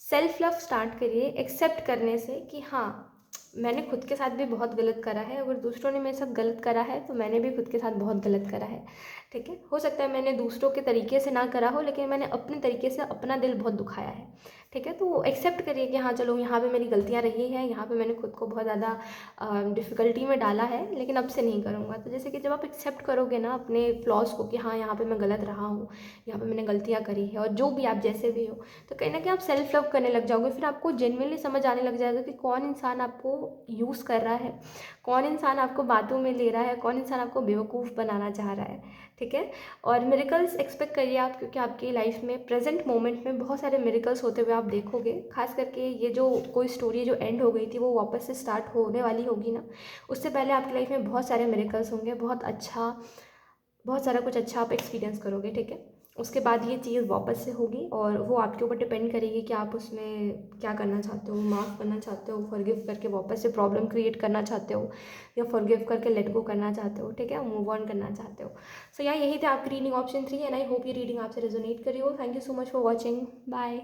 सेल्फ लव स्टार्ट करिए एक्सेप्ट करने से कि हाँ मैंने खुद के साथ भी बहुत गलत करा है, अगर दूसरों ने मेरे साथ गलत करा है तो मैंने भी खुद के साथ बहुत गलत करा है। ठीक है, हो सकता है मैंने दूसरों के तरीके से ना करा हो, लेकिन मैंने अपने तरीके से अपना दिल बहुत दुखाया है। ठीक है, तो एक्सेप्ट करिए कि हाँ चलो यहाँ पे मेरी गलतियाँ रही हैं, यहाँ पे मैंने खुद को बहुत ज़्यादा डिफ़िकल्टी में डाला है, लेकिन अब से नहीं करूँगा। तो जैसे कि जब आप एक्सेप्ट करोगे ना अपने फ्लॉज को कि हाँ यहाँ पे मैं गलत रहा हूँ, यहाँ पे मैंने गलतियाँ करी है, और जो भी आप जैसे भी हो, तो कहीं ना कहीं आप सेल्फ लव करने लग जाओगे। फिर आपको जेन्युइनली समझ आने लग जाएगा कि कौन इंसान आपको यूज़ कर रहा है, कौन इंसान आपको बातों में ले रहा है, कौन इंसान आपको बेवकूफ़ बनाना चाह रहा है। ठीक है, और मिरेकल्स एक्सपेक्ट करिए आप, क्योंकि आपकी लाइफ में प्रेजेंट मोमेंट में बहुत सारे मिरेकल्स होते हुए आप देखोगे। खास करके ये जो कोई स्टोरी जो एंड हो गई थी वो वापस से स्टार्ट होने वाली होगी ना, उससे पहले आपकी लाइफ में बहुत सारे मिरेकल्स होंगे, बहुत अच्छा, बहुत सारा कुछ अच्छा आप एक्सपीरियंस करोगे। ठीक है, उसके बाद ये चीज़ वापस से होगी और वो आपके ऊपर डिपेंड करेगी कि आप उसमें क्या करना चाहते हो, माफ़ करना चाहते हो, फॉरगिव करके वापस से प्रॉब्लम क्रिएट करना चाहते हो, या फॉरगिव करके लेट गो करना चाहते हो। ठीक है, मूव ऑन करना चाहते हो। सो यार यही थे आपकी reading option 3, and I hope ये रीडिंग आपसे रेजोनेट करी हो। Thank you so much for watching, bye.